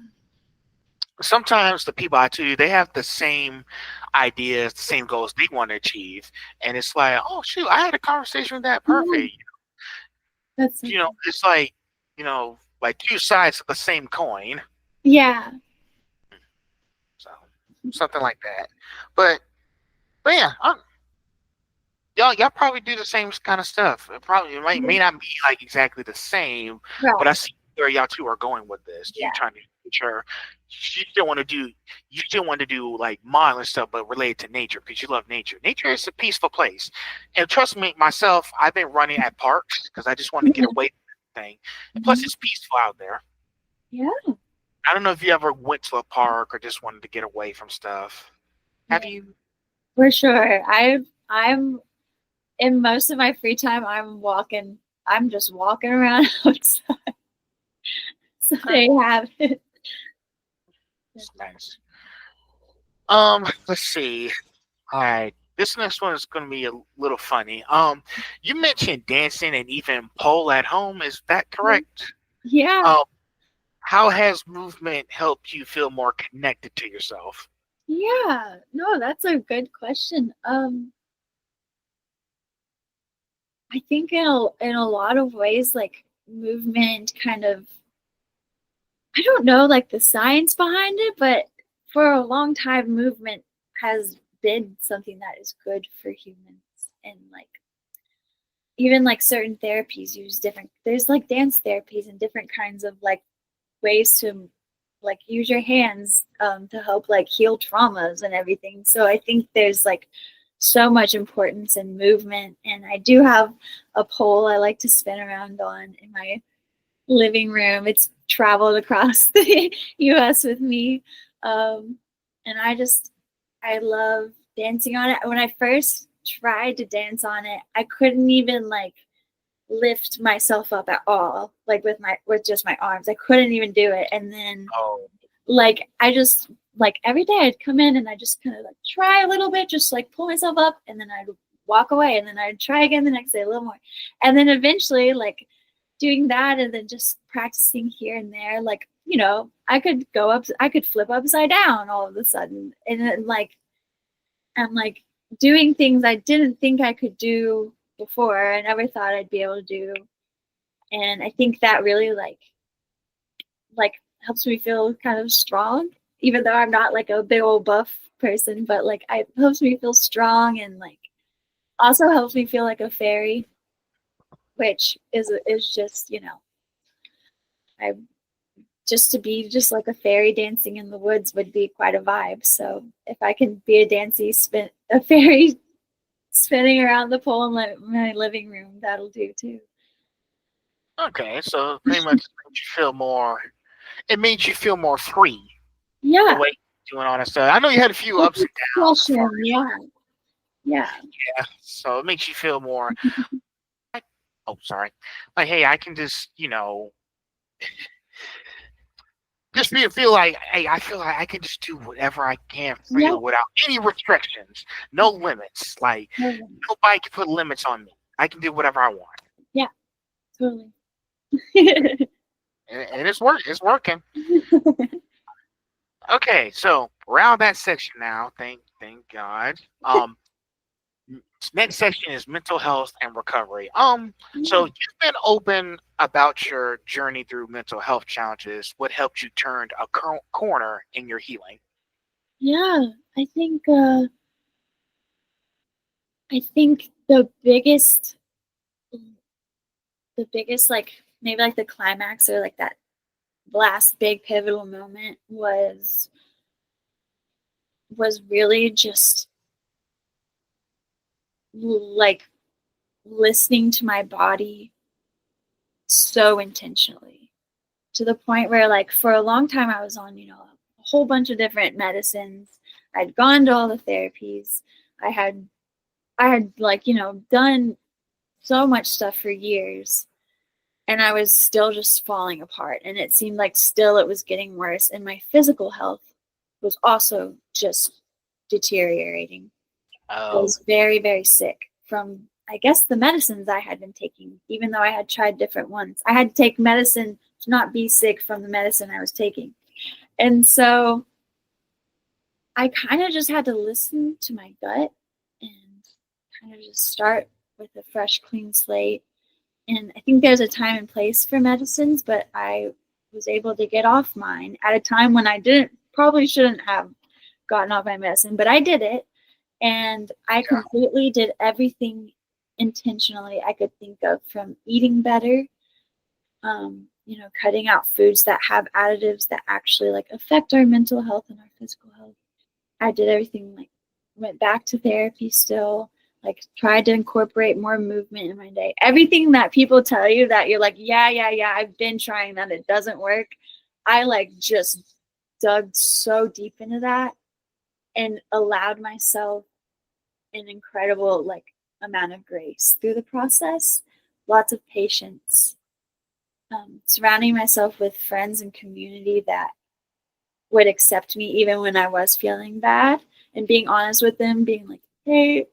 sometimes the people I do, they have the same ideas, the same goals they want to achieve, and it's like, oh shoot, I had a conversation with that. Yeah, Perfect. that's so cool. It's like like two sides of the same coin. Yeah. So something like that. But but yeah, y'all probably do the same kind of stuff. It may not be like exactly the same, but I Right. see where y'all two are going with this. You Yeah. trying to get your you still want to do like modeling stuff, but related to nature because you love nature. Nature is a peaceful place, and trust me, myself, I've been running at parks because I just want to get away from everything. And plus, Mhm. it's peaceful out there. Yeah. I don't know if you ever went to a park or just wanted to get away from stuff. Have Yeah. you? For sure. I'm in most of my free time I'm just walking around outside. So Okay, there you have it. it's nice. Let's see. All right. This next one is going to be a little funny. You mentioned dancing and even pole at home. Is that correct? Yeah. Um, how has movement helped you feel more connected to yourself? Yeah. No, that's a good question. I think in a lot of ways, like movement kind of I don't know like the science behind it, but for a long time movement has been something that is good for humans. And like even like certain therapies use different there's like dance therapies and different kinds of like ways to like use your hands to help like heal traumas and everything. So I think there's like so much importance in movement. And I do have a pole I like to spin around on in my living room. It's traveled across the US with me. Um, and I love dancing on it. When I first tried to dance on it, I couldn't even like lift myself up at all, like with just my arms. I couldn't even do it. And then Oh, like I just like every day I'd come in and I just kind of like try a little bit, just like pull myself up, and then I'd walk away, and then I'd try again the next day a little more. And then eventually like doing that and then just practicing here and there, like, I could flip upside down all of a sudden. And then like I'm like doing things I didn't think I could do before. I never thought I'd be able to do. And I think that really like helps me feel kind of strong, even though I'm not like a big old buff person, but like it helps me feel strong and like also helps me feel like a fairy, which is just, I just to be just like a fairy dancing in the woods would be quite a vibe. So if I can be a fairy spinning around the pole in my living room, that'll do too. okay. So pretty much makes you feel more. It made you feel more free the Yeah, way you're doing all that stuff. I know you had a few like ups and downs as far expression. Yeah, yeah, as yeah. So it makes you feel more. Like, oh, sorry. Like, hey, I can just feel like, hey, I feel like I can just do whatever I can yeah, freely without any restrictions, no limits. Like totally. nobody can put limits on me. I can do whatever I want, Yeah, totally. and It's working. Okay, so around that section now. Thank God. Next section is mental health and recovery. So Yeah, you've been open about your journey through mental health challenges. What helped you turn a corner in your healing? yeah. I think the biggest like maybe like the climax or like that last big pivotal moment was was really just like listening to my body so intentionally, to the point where like for a long time I was on, a whole bunch of different medicines. I'd gone to all the therapies. I had like, done so much stuff for years, and I was still just falling apart, and it seemed like still it was getting worse, and my physical health was also just deteriorating. I Oh, was very, very sick from, I guess, the medicines I had been taking, even though I had tried different ones. I had to take medicine to not be sick from the medicine I was taking. And so I kind of just had to listen to my gut and kind of just start with a fresh, clean slate. And I think there's a time and place for medicines, but I was able to get off mine at a time when I probably shouldn't have gotten off my medicine, but I did it. And I yeah. completely did everything intentionally I could think of, from eating better, cutting out foods that have additives that actually like affect our mental health and our physical health. I did everything, like went back to therapy still, like tried to incorporate more movement in my day. Everything that people tell you that you're like, yeah, yeah, yeah, I've been trying that, it doesn't work. I like just dug so deep into that and allowed myself an incredible like amount of grace through the process, lots of patience, surrounding myself with friends and community that would accept me even when I was feeling bad, and being honest with them, being like, hey,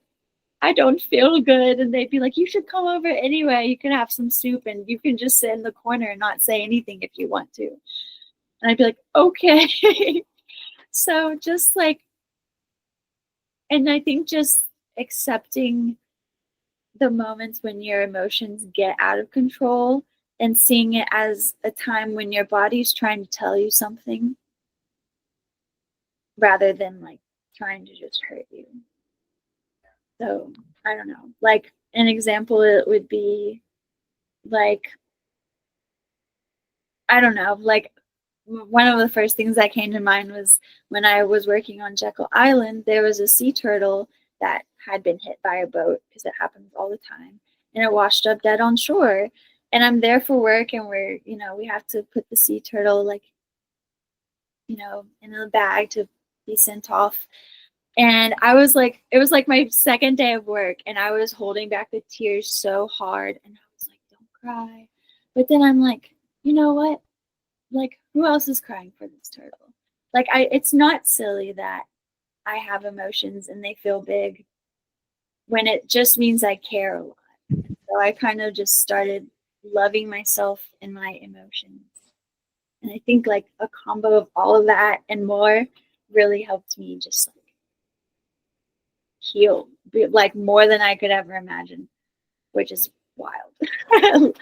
I don't feel good. And they'd be like, you should come over anyway. You can have some soup and you can just sit in the corner and not say anything if you want to. And I'd be like, okay. So just like, and I think just accepting the moments when your emotions get out of control and seeing it as a time when your body's trying to tell you something rather than like trying to just hurt you. So I don't know. Like an example, it would be like, I don't know, like one of the first things that came to mind was when I was working on Jekyll Island, there was a sea turtle that had been hit by a boat, because it happens all the time, and it washed up dead on shore. And I'm there for work, and we have to put the sea turtle like, in a bag to be sent off. And I was like, it was like my second day of work, and I was holding back the tears so hard, and I was like, don't cry. But then I'm like, you know what? Like, who else is crying for this turtle? Like, it's not silly that I have emotions and they feel big, when it just means I care a lot. So I kind of just started loving myself and my emotions. And I think like a combo of all of that and more really helped me just like heal, like more than I could ever imagine, which is wild. It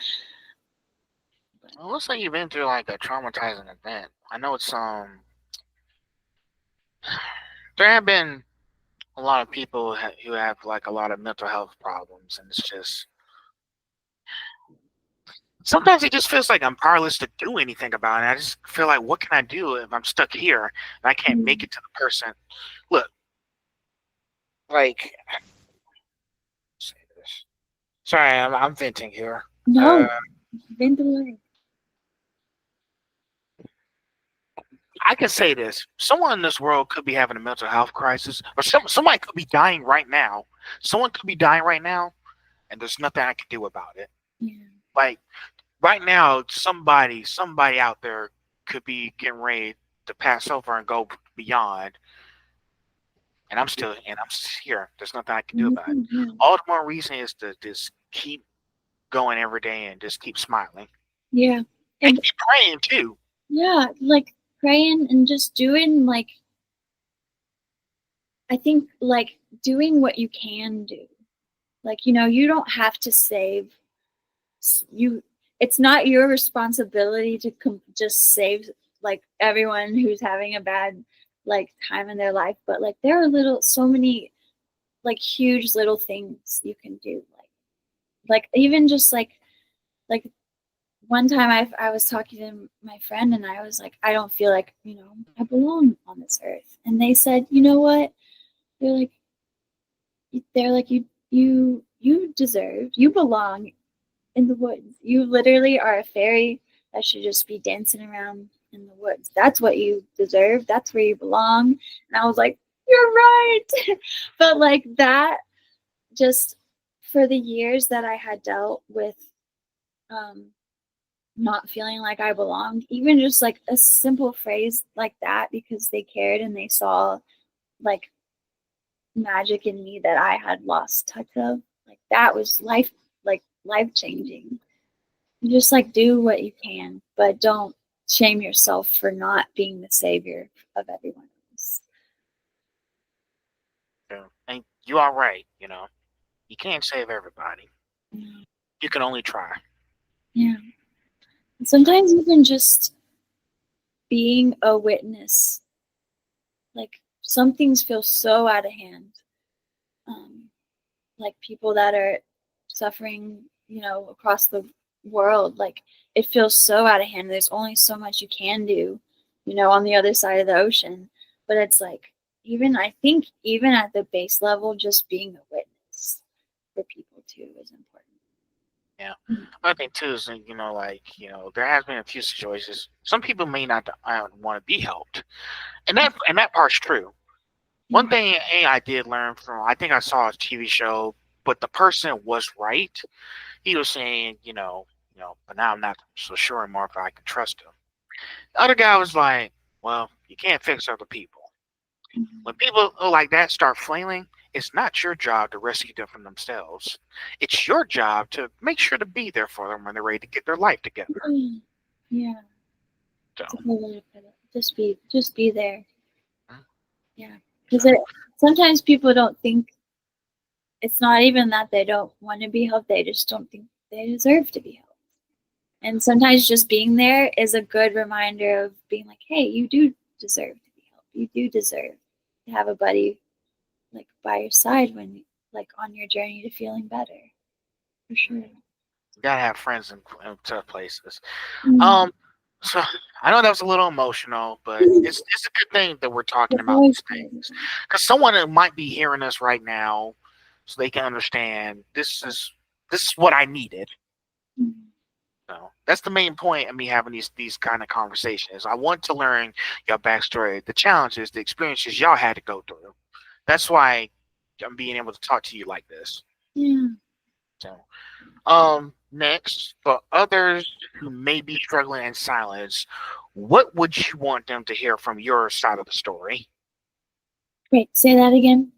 looks like you've been through like a traumatizing event. I know it's there have been a lot of people who have like a lot of mental health problems, and it's just sometimes it just feels like I'm powerless to do anything about it. I just feel like, what can I do if I'm stuck here and I can't make it to the person? Look, like, say this. Sorry, I'm venting here. Uh, No, been through. I can say this: someone in this world could be having a mental health crisis, or somebody could be dying right now. Someone could be dying right now, and there's nothing I can do about it. Yeah. Like right now, somebody out there could be getting ready to pass over and go beyond, and I'm still here. There's nothing I can do about it. Yeah. All the more reason is to just keep going every day and just keep smiling Yeah. and And keep praying too. yeah, like praying and just doing like, I think like doing what you can do. Like, you don't have to save you. It's not your responsibility to just save like everyone who's having a bad like time in their life, but like there are so many like huge little things you can do, like even just like one time I was talking to my friend and I was like, I don't feel like, I belong on this earth. And they said, you know what? They're like, you belong in the woods. You literally are a fairy that should just be dancing around in the woods. That's what you deserve. That's where you belong. And I was like, you're right. But like that, just for the years that I had dealt with um, not feeling like I belonged, even just like a simple phrase like that, because they cared and they saw like magic in me that I had lost touch of, like that was life changing. You just like do what you can, but don't shame yourself for not being the savior of everyone else. And you are right. You can't save everybody. Yeah. You can only try. Yeah. And So, sometimes even just being a witness, like some things feel so out of hand. Um, like people that are suffering, across the world, like it feels so out of hand. There's only so much you can do, on the other side of the ocean. But it's like, I think even at the base level, just being a witness for people too is important. yeah. I think too is there has been a few situations. Some people may not want to be helped, and that part's true. One Yeah. thing I did learn from, I think I saw a TV show, but the person was right. He was saying, but now I'm not so sure anymore if I can trust him. The other guy was like, well, you can't fix other people. When Mhm. people like that start flailing, it's not your job to rescue them from themselves. It's your job to make sure to be there for them when they're ready to get their life together. Yeah, So, it's a good way to put it. Just be there. mm, Yeah, so because sometimes people don't think, it's not even that they don't want to be helped; they just don't think they deserve to be helped. And sometimes just being there is a good reminder of being like, hey, you do deserve to be helped. You do deserve to have a buddy like by your side when like on your journey to feeling better. For sure. you gotta have friends in tough places. Mm. Um, so I know that was a little emotional, but it's a good thing that we're talking It's about always these good. things because someone that might be hearing us right now, so they can understand this is what I needed. Mm. So that's the main point of me having these kind of conversations. I want to learn your backstory, the challenges, the experiences y'all had to go through. That's why I'm being able to talk to you like this. Yeah. So, next, for others who may be struggling in silence, what would you want them to hear from your side of the story? Wait, say that again.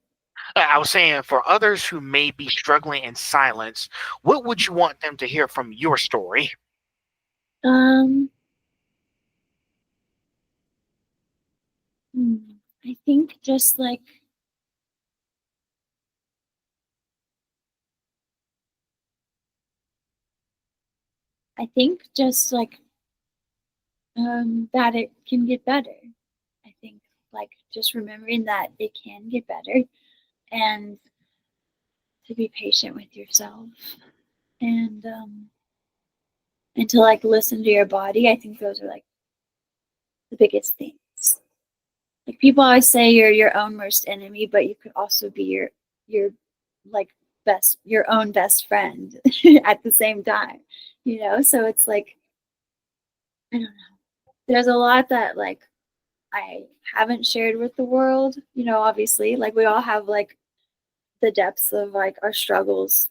I was saying, for others who may be struggling in silence, what would you want them to hear from your story? Um, hmm, I think just like I think just like that it can get better. I think like just remembering that it can get better and to be patient with yourself and to like listen to your body. I think those are like the biggest things. Like people always say you're your own worst enemy, but you could also be your like your own best friend at the same time. So it's like I don't know. There's a lot that like I haven't shared with the world, obviously. Like we all have like the depths of like our struggles.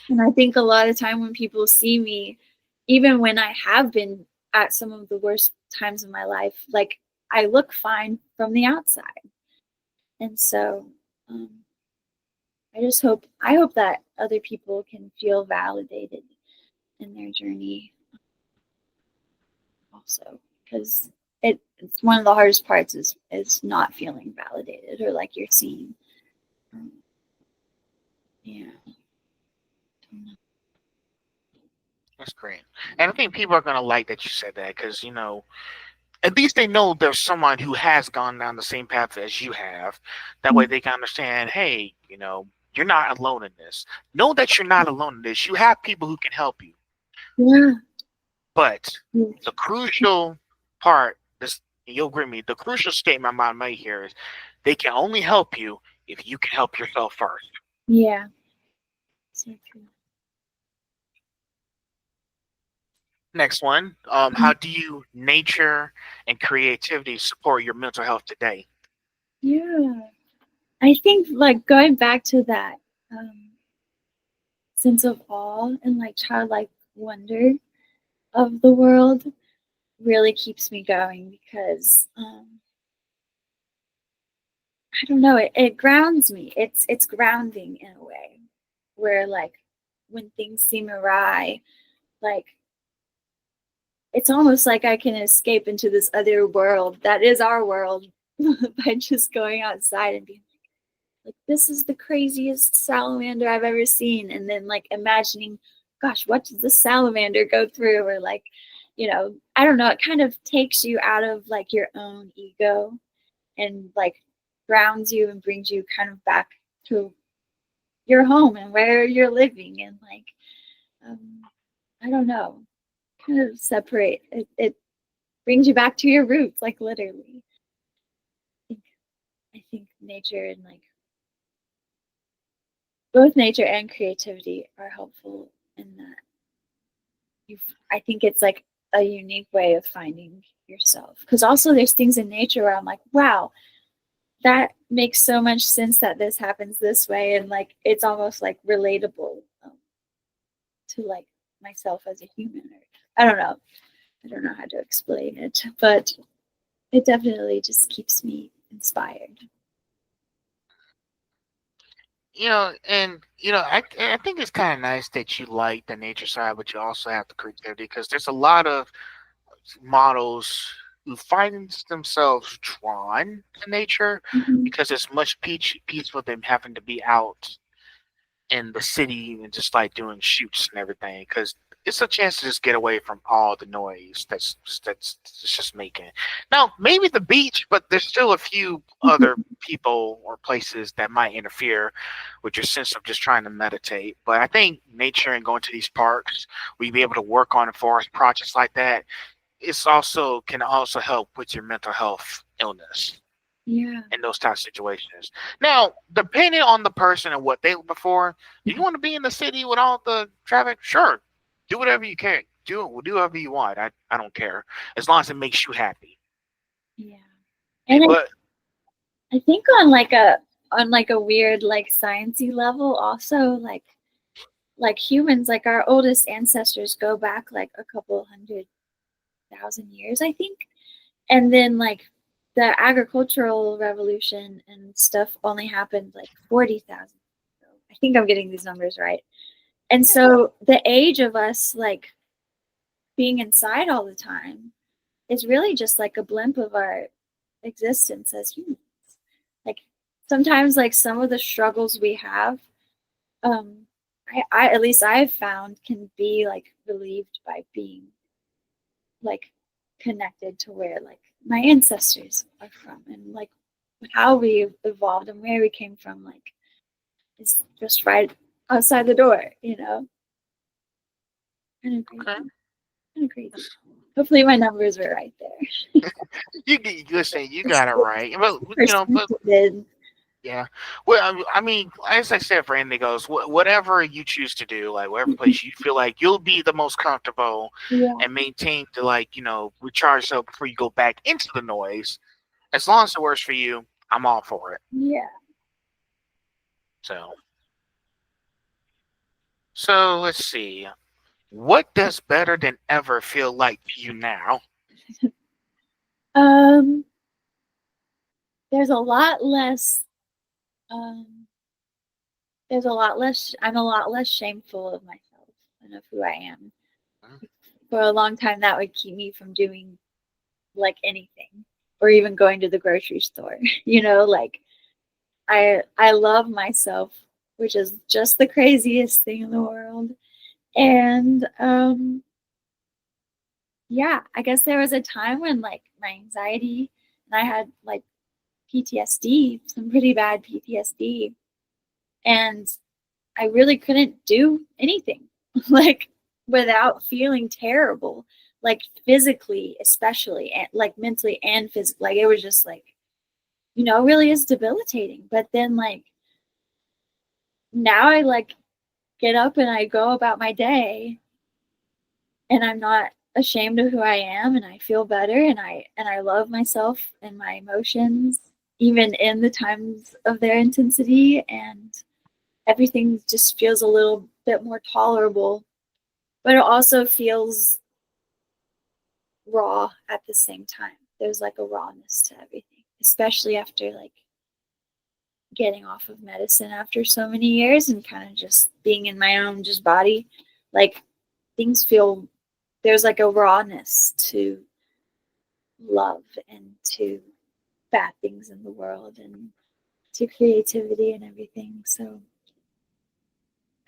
And I think a lot of time when people see me, even when I have been at some of the worst times of my life, like I look fine from the outside. And so um, I hope that other people can feel validated in their journey also, because it's one of the hardest parts is not feeling validated or like you're seen. Um, yeah. That's great. And I think people are going to like that you said that because, at least they know there's someone who has gone down the same path as you have. That way they can understand, hey, you're not alone in this. Know that you're not alone in this. You have people who can help you. Yeah. But Mm. the crucial part, this you'll agree with me, the crucial statement I'm about to make here is they can only help you if you can help yourself first. Yeah. So true. Next one, how do you nature and creativity support your mental health today? Yeah. I think like going back to that sense of awe and like childlike wonder of the world really keeps me going because I don't know, it grounds me. It's grounding in a way where like when things seem awry, like it's almost like I can escape into this other world that is our world by just going outside and being like, this is the craziest salamander I've ever seen. And then like imagining, gosh, what does the salamander go through? Or like, I don't know, it kind of takes you out of like your own ego and like grounds you and brings you kind of back to your home and where you're living and like um, I don't know, kind of separate it brings you back to your roots, like literally. I think nature and like both nature and creativity are helpful in that you I think it's like a unique way of finding yourself because also there's things in nature where I'm like, wow, that makes so much sense that this happens this way and like it's almost like relatable to like myself as a human or I don't know how to explain it, but it definitely just keeps me inspired. I think it's kind of nice that you like the nature side, but you also have the creativity because there's a lot of models who find themselves drawn to nature Mhm. because it's much peaceful than having to be out in the city and just like doing shoots and everything because it's a chance to just get away from all the noise that's just making. Now, maybe the beach, but there's still a few other people or places that might interfere with your sense of just trying to meditate. But I think nature and going to these parks where you be able to work on forest projects like that, it's also can also help with your mental health illness Yeah. in those type of situations. Now, depending on the person and what they look for, do you want to be in the city with all the traffic? Sure. Do whatever you can. Do whatever you want. I don't care. As long as it makes you happy. Yeah. And But I think on like a weird like sciencey level also like humans like our oldest ancestors go back like a couple 100,000 years I think. And then like the agricultural revolution and stuff only happened like 40,000. I think I'm getting these numbers right. And so the age of us like being inside all the time is really just like a blimp of our existence as humans. Like sometimes like some of the struggles we have, um, I at least I've found can be like relieved by being like connected to where like my ancestors are from and like how we evolved and where we came from like is just right outside the door. Kind of crazy. okay. Kind of crazy. Hopefully my numbers were right there. Listen, you It's got it right. But percentage. yeah. Well, I mean, as I said, for Indigos, whatever you choose to do, like whatever place you feel like you'll be the most comfortable Yeah. and maintain to like, recharge yourself before you go back into the noise. As long as it works for you, I'm all for it. Yeah. So, so let's see. What does better than ever feel like to you now? Um, there's a lot less um I'm a lot less shameful of myself and of who I am. For a long time that would keep me from doing like anything or even going to the grocery store. Like I love myself, which is just the craziest thing in the world. And yeah, I guess there was a time when like my anxiety and I had like PTSD, some pretty bad PTSD, and I really couldn't do anything like without feeling terrible. like physically, especially, and like mentally and physically. Like it was just like, really is debilitating. But then like now I like get up and I go about my day and I'm not ashamed of who I am, and I feel better, and I love myself and my emotions even in the times of their intensity, and everything just feels a little bit more tolerable, but it also feels raw at the same time. There's like a rawness to everything, especially after like getting off of medicine after so many years and kind of just being in my own just body. Like things feel, there's like a rawness to love and to bad things in the world and to creativity and everything. So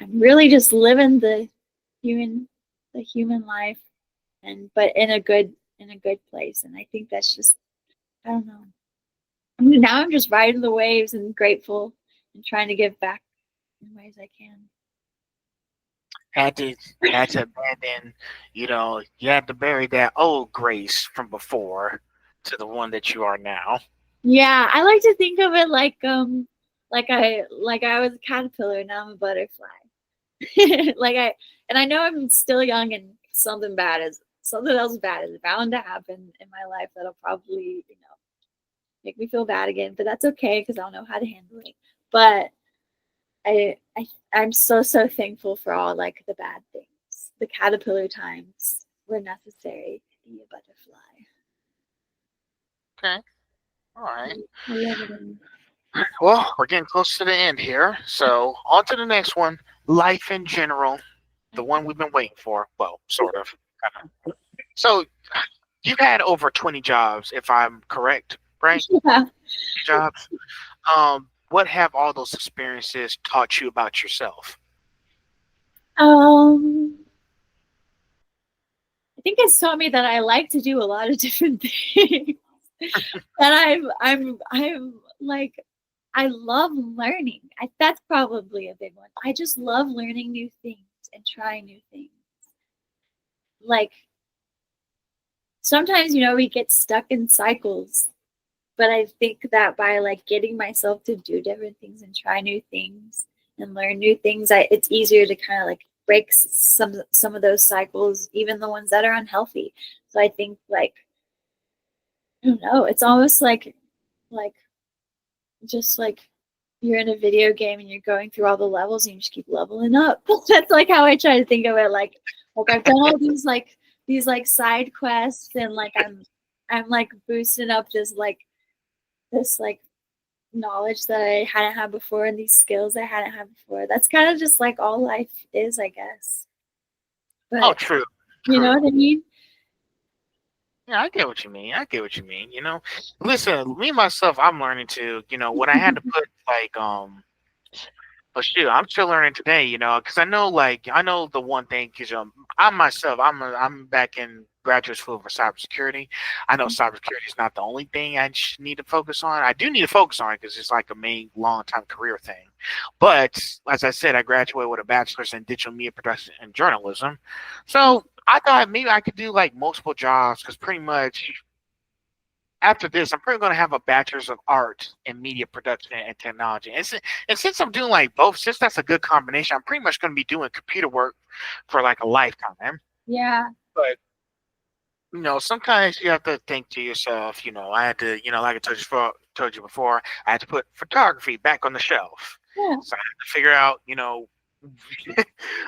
I'm really just living the human life, and but in a good place. And I think that's just, I don't know. I mean, now I'm just riding the waves and grateful and trying to give back in ways I can. Had to had to abandon, you had to bury that old Grace from before to the one that you are now. Yeah, I like to think of it like I was a caterpillar, now I'm a butterfly. And I know I'm still young, and something else bad is bound to happen in my life that'll probably, make me feel bad again, but that's okay because I'll know how to handle it. But I'm so thankful for all like the bad things. The caterpillar times were necessary to be a butterfly. Okay. All right. I love it. Well, we're getting close to the end here. So on to the next one. Life in general. The one we've been waiting for. Well, sort of. Kind of. So you've had over 20 jobs, if I'm correct, right? Yeah. Jobs. What have all those experiences taught you about yourself? Um, I think it's taught me that I like to do a lot of different things. That I'm like, I love learning. That's probably a big one. I just love learning new things and trying new things. Like sometimes, we get stuck in cycles, but I think that by like getting myself to do different things and try new things and learn new things, it's easier to kind of like break some of those cycles, even the ones that are unhealthy. So I think like, I don't know, it's almost like just like you're in a video game and you're going through all the levels and you just keep leveling up. That's like how I try to think of it. Like I've done all these like side quests, and like I'm like boosting up this knowledge that I hadn't had before, and these skills I hadn't had before. That's kind of just like all life is, I guess. Oh, But true. you know True. what I mean? Yeah, I get what you mean. I get what you mean. Listen, me myself, I'm learning to, when I had to put like, but shoot, I'm still learning today, because I know the one thing, because I myself, I'm back in graduate school for cybersecurity. I know cybersecurity is not the only thing I need to focus on. I do need to focus on it because it's like a main long time career thing. But as I said, I graduated with a bachelor's in digital media production and journalism. So I thought maybe I could do like multiple jobs because pretty much after this, I'm probably going to have a bachelor's of art in media production and technology. And since I'm doing like both, since that's a good combination, I'm pretty much going to be doing computer work for like a lifetime. Yeah. But sometimes you have to think to yourself, I had to, like I told you before, I had to put photography back on the shelf. Yeah. So I had to figure out,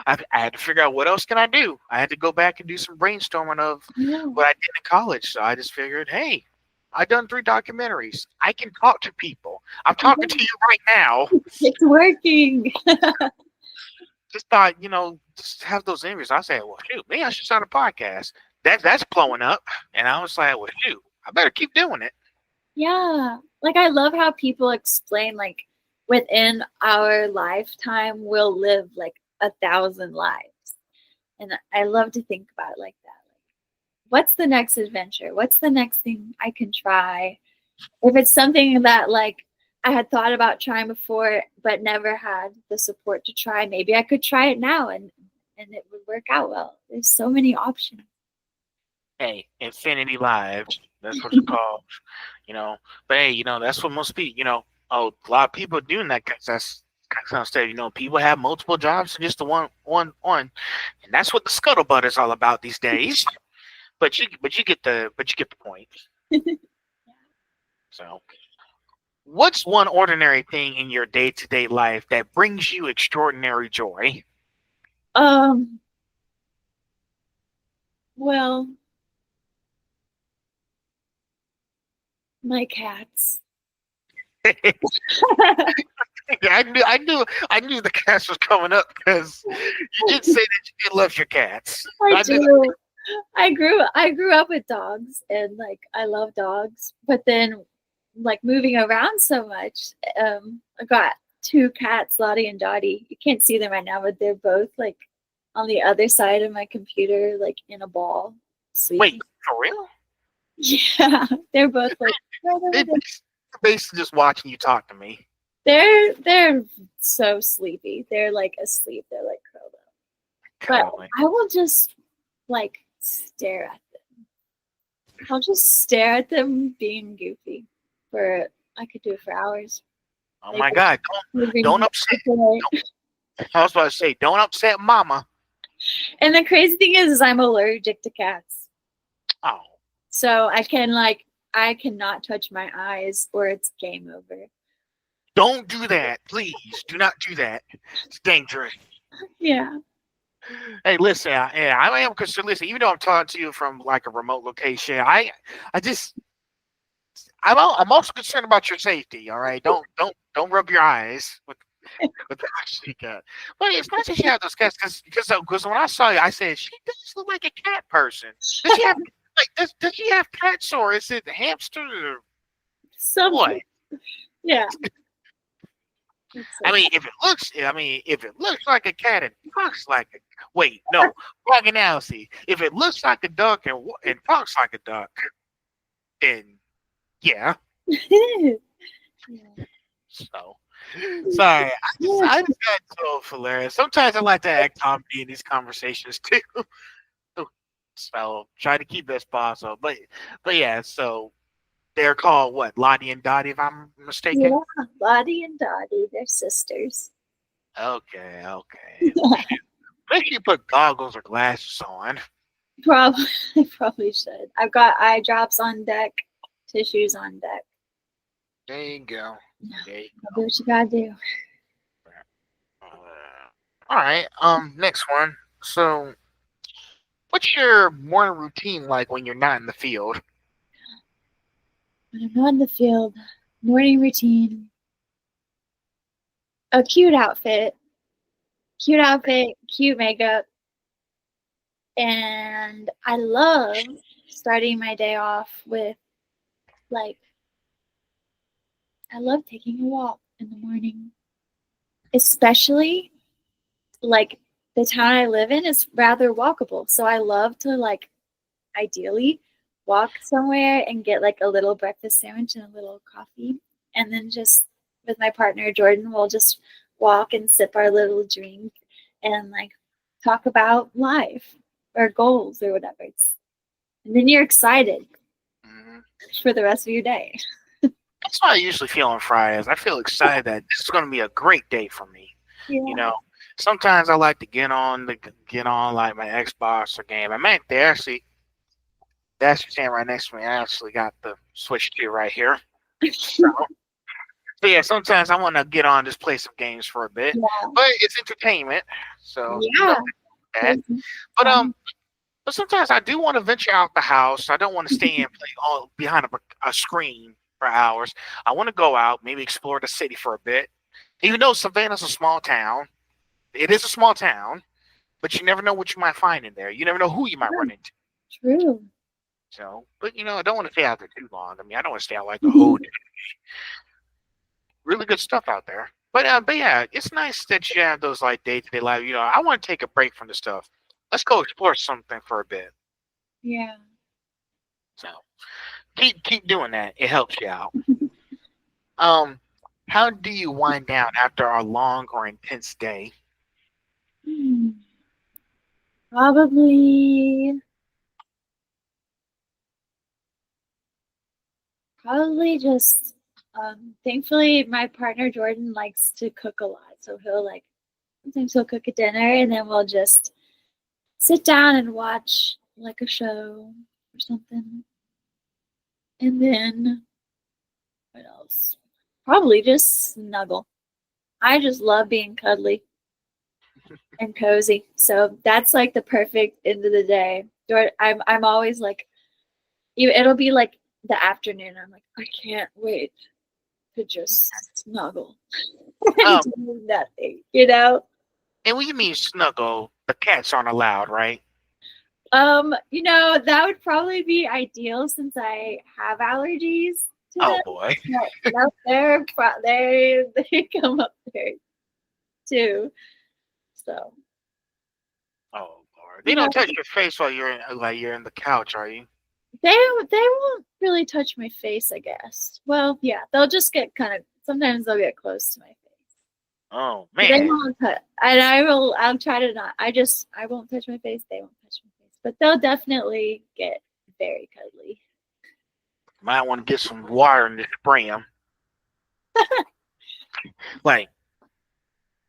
I had to figure out what else can I do. I had to go back and do some brainstorming of Yeah. what I did in college. So I just figured, hey, I've done 3 documentaries. I can talk to people. I'm talking to you right now. It's working. Just thought, just have those interviews. I said, well, shoot, maybe I should start a podcast. That's blowing up. And I was like, well, shoot, I better keep doing it. Yeah. Like I love how people explain like within our lifetime we'll live like 1,000 lives. And I love to think about it like that. Like, what's the next adventure? What's the next thing I can try? If it's something that like I had thought about trying before but never had the support to try, maybe I could try it now and it would work out well. There's so many options. Hey, infinity lives. That's what it's called. You know, but hey, that's what most people. A lot of people are doing that because that's kind of stuff. People have multiple jobs and just the one, and that's what the scuttlebutt is all about these days. But you get the point. So, what's one ordinary thing in your day to day life that brings you extraordinary joy? Um, well, my cats. Yeah, I knew the cats was coming up because you did say that you love your cats. I I knew that. do. I grew up with dogs and like I love dogs, but then like moving around so much, I got two cats, Lottie and Dottie. You can't see them right now, but they're both like on the other side of my computer, like in a ball, Wait, sleeping. for real? Yeah, they're both like They basically just watching you talk to me. they're so sleepy. They're like asleep. They're like curled up. But Golly. I will just like stare at them. I'll just stare at them being goofy for I could do it for hours. Oh They my just God! moving Don't upset. away. I was about to say, don't upset Mama. And the crazy thing is I'm allergic to cats. Oh, So I cannot touch my eyes or it's game over. don't do that, please. Do not do that. It's dangerous. Yeah. Hey, listen, I am concerned. Listen, even though I'm talking to you from like a remote location, I just, I'm also concerned about your safety. All right, don't rub your eyes with the she cat. But it's not that she have those cats, because when I saw you, I said she does look like a cat person. Does she have does she have cats or is it hamster or what? Something. Yeah. It's I like mean, if it looks like a cat and talks like a wait, no, wrong analogy. If it looks like a duck and talks like a duck, then yeah. yeah. So sorry, I just got so hilarious. Sometimes I like to act comedy in these conversations too. So try to keep it as possible. But yeah, so they're called what? Lottie and Dottie, if I'm mistaken. Yeah. Lottie and Dottie, they're sisters. Okay. Make sure you put goggles or glasses on. Probably probably should. I've got eye drops on deck, tissues on deck. There you go. There you I'll do what you gotta do. go. All right. Next one. So, what's your morning routine like when you're not in the field? When I'm not in the field, morning routine, a cute outfit, cute makeup, and I love starting my day off with like I love taking a walk in the morning, especially like the town I live in is rather walkable. So I love to like ideally walk somewhere and get like a little breakfast sandwich and a little coffee. And then just with my partner Jordan, we'll just walk and sip our little drink and like talk about life or goals or whatever. And then you're excited Hmm. for the rest of your day. That's how I usually feel on Fridays. I feel excited that this is going to be a great day for me. You Yeah. know, sometimes I like to get on like my Xbox or game. I'm at there actually. That's standing right next to me. I actually got the Switch 2 right here. So yeah, sometimes I want to get on, just play some games for a bit, Yeah. but it's entertainment, so Yeah. that. But but sometimes I do want to venture out the house. I don't want to stay and play all behind a screen for hours. I want to go out, maybe explore the city for a bit. Even though Savannah's a small town, it is a small town, but you never know what you might find in there. You never know who you might run into. True. So, but I don't want to stay out there too long. I mean, I don't want to stay out like the whole day. Really good stuff out there. But yeah, it's nice that you have those like day to day life. I want to take a break from the stuff. Let's go explore something for a bit. Yeah. So keep doing that. It helps you out. Um, how do you wind down after a long or intense day? Hmm. Probably Probably just thankfully my partner Jordan likes to cook a lot. So he'll like sometimes he'll cook a dinner and then we'll just sit down and watch like a show or something. And then what else? Probably just snuggle. I just love being cuddly and cozy. So that's like the perfect end of the day. I'm always like it'll be like the afternoon. I'm like, I can't wait to just snuggle and Um, do nothing, you know? and when you mean snuggle, the cats aren't allowed, right? That would probably be ideal since I have allergies to Oh them. boy. But no, they come up there too. So Oh Lord. They you know, don't touch your face while you're in the couch, are you? they won't really touch my face, I guess. Well, yeah, they'll just get kind of sometimes they'll get close to my face. Oh But they man. won't touch, and I'll try to not. I won't touch my face. They won't touch my face, but they'll definitely get very cuddly. Might want to get some water and just spray them. Like,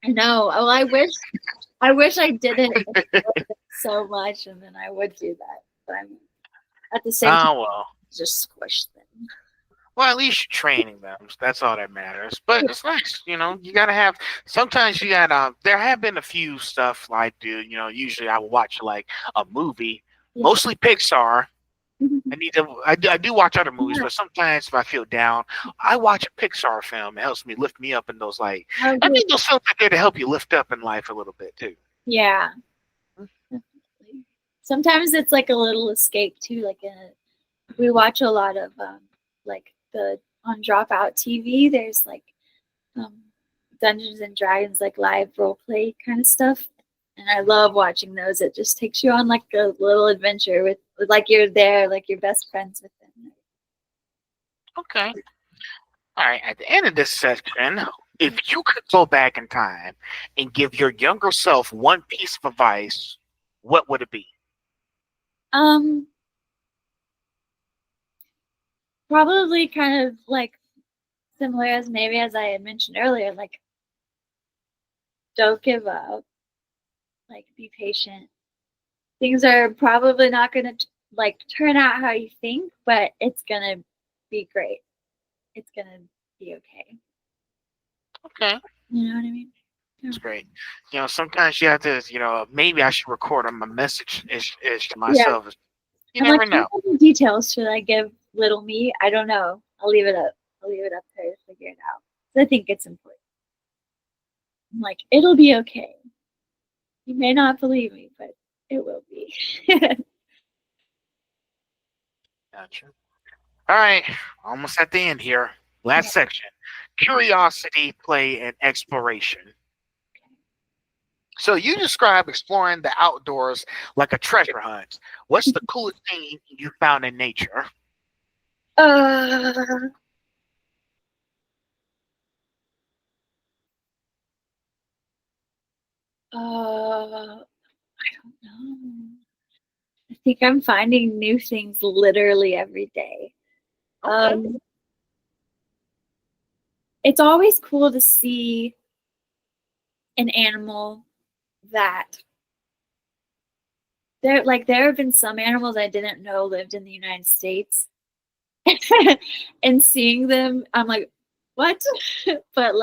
I know. Well, I wish I didn't so much, and then I would do that. But I'm at the same time oh well. just squish them. Well, at least you're training them. So that's all that matters. But it's nice, you gotta have. Sometimes you gotta. There have been a few stuff I do. Usually I will watch like a movie, Yeah. mostly Pixar. I need to. I do watch other movies, Yeah. but sometimes if I feel down, I watch a Pixar film. It helps me lift me up in those like. Oh, I good. think those films are there to help you lift up in life a little bit too. Yeah. Definitely. Sometimes it's like a little escape too. We watch a lot of like the on Dropout TV. There's like um, Dungeons and Dragons, like live role play kind of stuff, and I love watching those. It just takes you on like a little adventure with like you're there, like you're best friends with them. Okay. All right. At the end of this section, if you could go back in time and give your younger self one piece of advice, what would it be? Um, Probably kind of like similar as maybe as I had mentioned earlier, like don't give up, like be patient. Things are probably not going to like turn out how you think, but it's going to be great. It's going to be okay. Okay. You know what I mean? Yeah. That's great. Sometimes you have to, maybe I should record on my message is to Yeah. myself. You I'm never like, know. how many details should I give little me? I don't know. I'll leave it up. I'll leave it up to her to figure it out. I think it's important. I'm like, it'll be okay. You may not believe me, but it will be. Gotcha. All right. Almost at the end here. Last section. Curiosity, play, and exploration. So you describe exploring the outdoors like a treasure hunt. What's the coolest thing you found in nature? uh, I don't know. I think I'm finding new things literally every day. Okay. It's always cool to see an animal that there have been some animals I didn't know lived in the United States. And seeing them, I'm like, what? But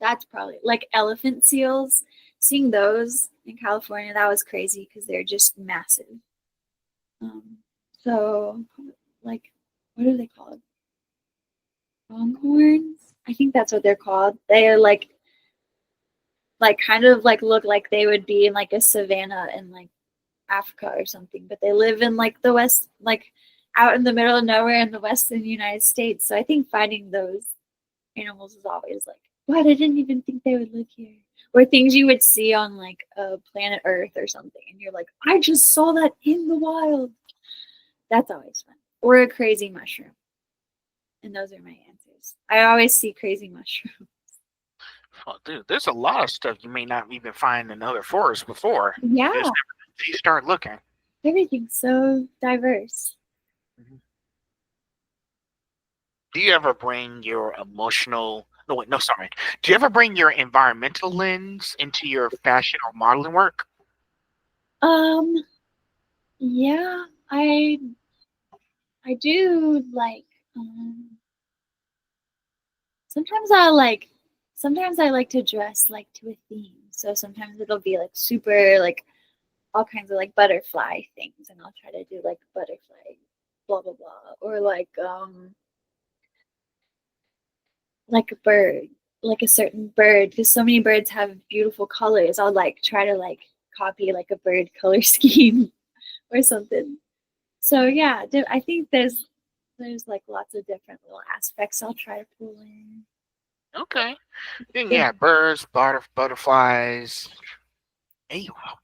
that's probably like elephant seals. Seeing those in California, that was crazy because they're just massive. Um, so like, what are they called? Longhorns? I think that's what they're called. They are like kind of like look like they would be in like a savanna in like Africa or something, but they live in like the west, like out in the middle of nowhere in the western United States. So I think finding those animals is always like, what? I didn't even think they would live here. Or things you would see on like a planet Earth or something, and you're like, I just saw that in the wild. That's always fun. Or a crazy mushroom. And those are my answers. I always see crazy mushrooms. Oh, dude, there's a lot of stuff you may not even find in other forests before. Yeah. Just you start looking. Everything's so diverse. Mhm. Do you ever bring your emotional? No, wait, no, sorry. Do you ever bring your environmental lens into your fashion or modeling work? Um, yeah, I do like sometimes I like to dress like to a theme. So sometimes it'll be like super like all kinds of like butterfly things and I'll try to do like butterfly blah blah blah or like a bird, like a certain bird because so many birds have beautiful colors. I'll like try to like copy like a bird color scheme or something. So yeah, I think there's like lots of different little aspects I'll try to pull in. Okay. Then Yeah, yeah, birds, butterflies. Hey, all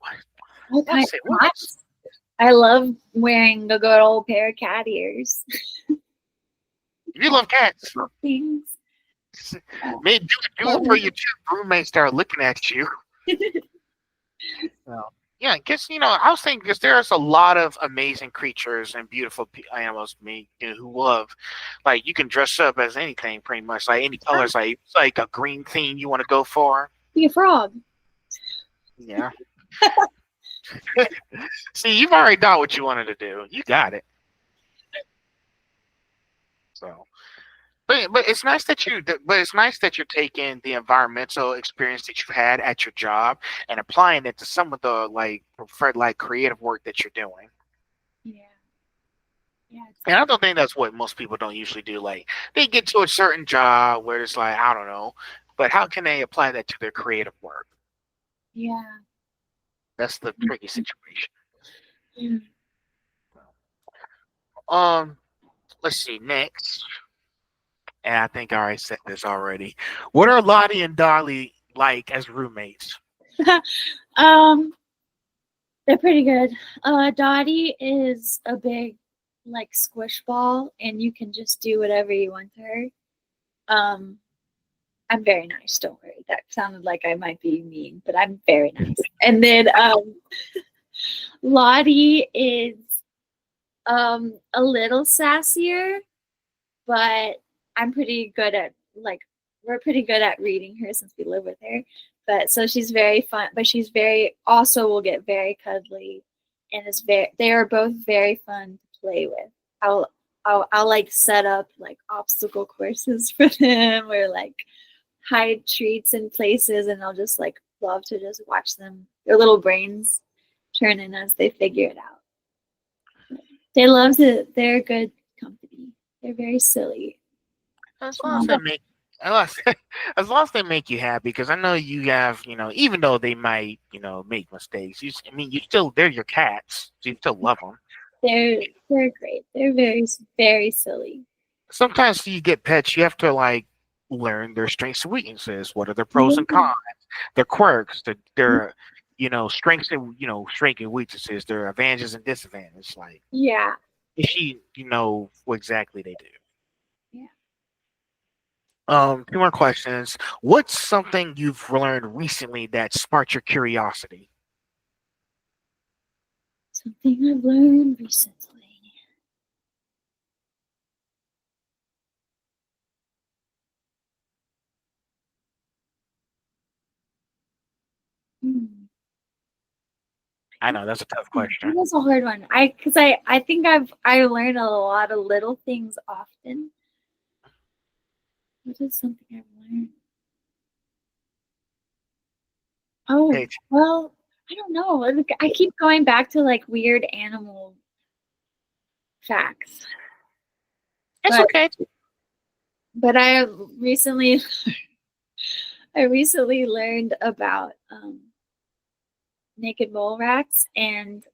what kinds say of what else? hats. I love wearing a good old pair of cat ears. You love cats. Things. Maybe do it for your two roommates that are looking at you. So, yeah, I guess I was thinking because there's a lot of amazing creatures and beautiful animals who love, like you can dress up as anything pretty much, like any colors, like it's like a green theme you want to go for. Be a frog. Yeah. See, you've already done what you wanted to do. You got it. So, but it's nice that you're taking the environmental experience that you've had at your job and applying it to some of the like preferred like creative work that you're doing. Yeah, yeah. And I don't think that's what most people don't usually do. Like they get to a certain job where it's like, I don't know, but how can they apply that to their creative work? Yeah. That's the tricky situation. Yeah. Um, let's see next. And I think I already said this already. What are Lottie and Dottie like as roommates? um, they're pretty good. Dottie is a big like squish ball, and you can just do whatever you want to her. Um, I'm very nice. Don't worry. That sounded like I might be mean, but I'm very nice. And then Lottie is a little sassier, but I'm pretty good at like we're pretty good at reading her since we live with her. But so she's very fun, but she's very also will get very cuddly and is very they are both very fun to play with. I'll like set up like obstacle courses for them or like hide treats in places and I'll just like love to just watch them their little brains turning as they figure it out. They love to they're good company. They're very silly. As long as they make, as long as, as long as they make you happy, because I know you have, even though they might, make mistakes. I mean, they're your cats, so you still love them. They're great. They're very silly. Sometimes you get pets, you have to like learn their strengths and weaknesses. What are their pros and Yeah. cons? Their quirks, their strengths and strengths and weaknesses, their advantages and disadvantages. Like Yeah. if you know what exactly they do. Yeah. Two more questions. What's something you've learned recently that sparked your curiosity? Something I've learned recently. Hmm. I know that's a tough question. That was a hard one. I think I learn a lot of little things often. What is something I've learned? Oh, Hey, well, I don't know. Like, I keep going back to like weird animal facts. it's But okay. but recently I recently learned about naked mole rats and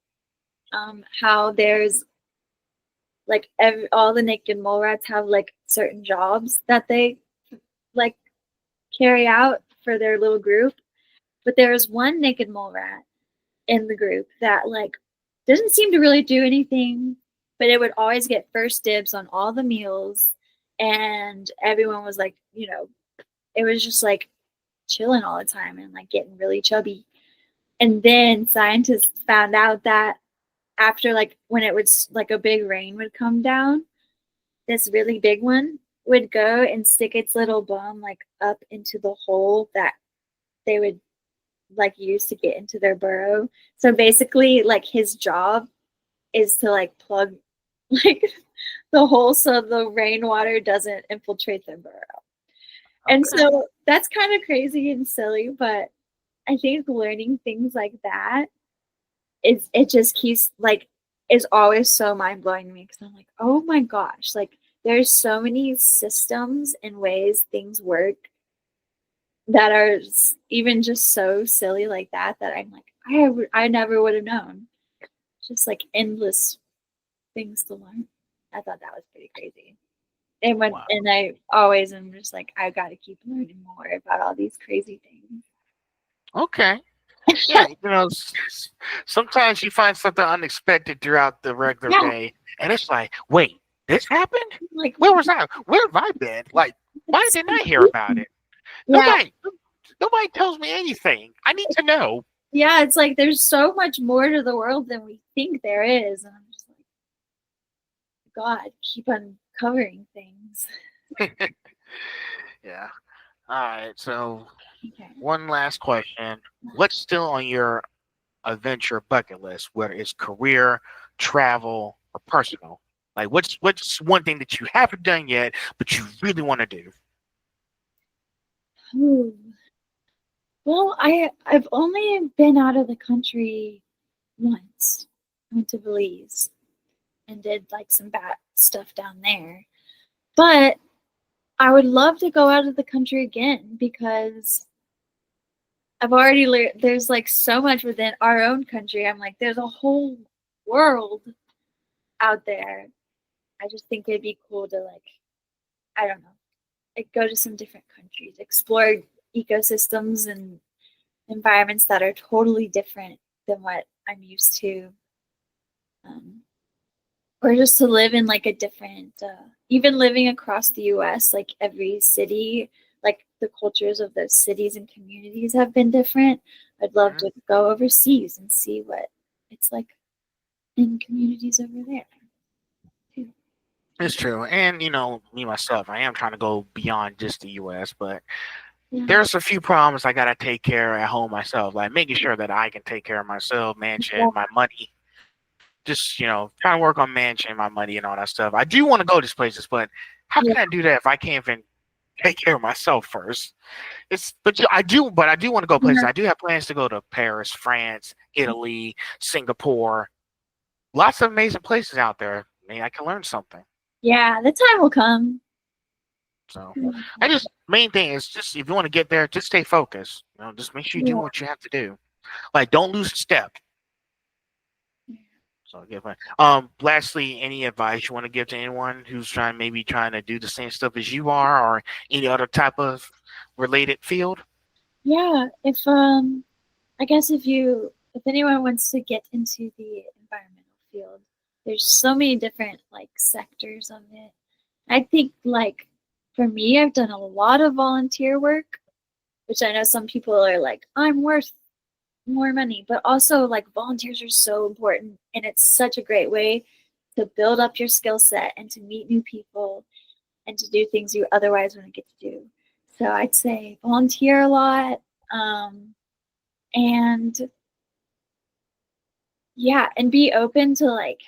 how there's like all the naked mole rats have like certain jobs that they like carry out for their little group. But there was one naked mole rat in the group that like didn't seem to really do anything, but it would always get first dibs on all the meals, and everyone was like, it was just like chilling all the time and like getting really chubby. And then scientists found out that after like when it was like a big rain would come down, this really big one. would go and stick its little bum like up into the hole that they would like use to get into their burrow. So basically, like his job is to like plug like the hole so the rainwater doesn't infiltrate their burrow. And Okay. so that's kind of crazy and silly, but I think learning things like that is it just keeps like is always so mind blowing to me because I'm like, oh my gosh, like there's so many systems and ways things work that are even just so silly like that that I'm like, I never would have known. Just like endless things to learn. I thought that was pretty crazy. Wow. And I always am just like, I got to keep learning more about all these crazy things. Okay. Yeah, sometimes you find something unexpected throughout the regular Yeah, day, and it's like, wait, this happened? like Where was I? Where have I been? Like, why it's didn't so I hear about crazy. it? Yeah, Nobody, nobody tells me anything. I need to know. yeah. It's like there's so much more to the world than we think there is, and I'm just like, God, keep uncovering things. Yeah. All right. So, Okay. one last question: what's still on your adventure bucket list, whether it's career, travel, or personal? Like, what's one thing that you haven't done yet, but you really want to do? Ooh. Well, I've only been out of the country once. I went to Belize and did like some bad stuff down there. But I would love to go out of the country again because I've already learned there's like so much within our own country. I'm like, there's a whole world out there. I just think it'd be cool to like, I don't know, like go to some different countries, explore ecosystems and environments that are totally different than what I'm used to. Um, or just to live in like a different even living across the US, like every city, like the cultures of those cities and communities have been different. I'd love Mhm. to go overseas and see what it's like in communities over there too. It's true, and me myself, I am trying to go beyond just the U.S., but Yeah, there's a few problems I gotta take care at home myself, like making sure that I can take care of myself, mansion, yeah, my money, just trying to work on managing my money and all that stuff. I do want to go these places, but how yeah, can I do that if I can't even take care of myself first? But I do want to go places. yeah. I do have plans to go to Paris, France, Italy, Singapore. Lots of amazing places out there. Maybe I can learn something. Yeah, the time will come. So main thing is just if you want to get there, just stay focused. Just make sure you do Yeah. what you have to do. Like don't lose a step. So get fine. Lastly, any advice you want to give to anyone who's trying to do the same stuff as you are, or any other type of related field? Yeah, if I guess if anyone wants to get into the environmental field, there's so many different like sectors of it. I think like for me, I've done a lot of volunteer work, which I know some people are like, I'm worth more money, but also like volunteers are so important and it's such a great way to build up your skill set and to meet new people and to do things you otherwise wouldn't get to do. So I'd say volunteer a lot. Um, and yeah, and be open to like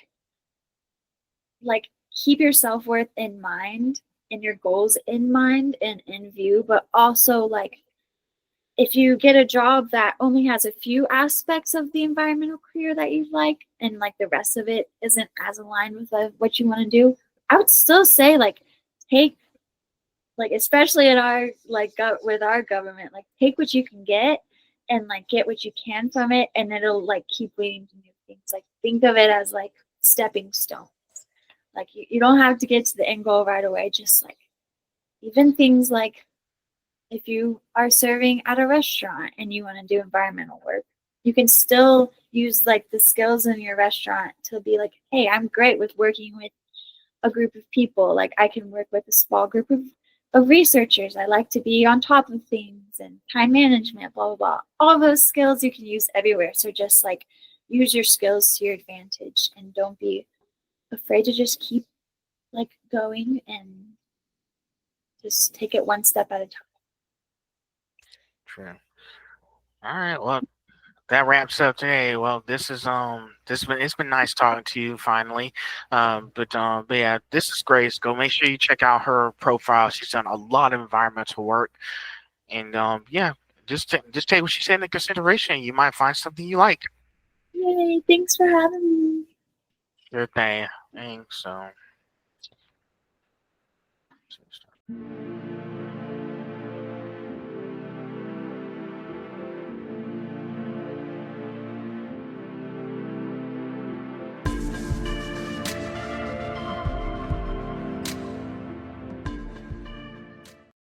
keep your self-worth in mind and your goals in mind and in view, but also like if you get a job that only has a few aspects of the environmental career that you like and like the rest of it isn't as aligned with what you want to do, I would still say like take like especially in our like with our government, like take what you can get and like get what you can from it, and it'll like keep leading to new things. Like think of it as like stepping stones. Like you don't have to get to the end goal right away. Just like even things like if you are serving at a restaurant and you want to do environmental work, you can still use like the skills in your restaurant to be like, hey, I'm great with working with a group of people. Like I can work with a small group of researchers. I like to be on top of things and time management, blah, blah, blah. All those skills you can use everywhere. So just like use your skills to your advantage and don't be afraid to just keep like going and just take it one step at a time. True. All right. Well, that wraps up today. Well, it's been nice talking to you finally. But yeah, this is Grace. Go make sure you check out her profile. She's done a lot of environmental work, and yeah, just take what she said into consideration. You might find something you like. Yay, thanks for having me. Good thing. Thanks. So.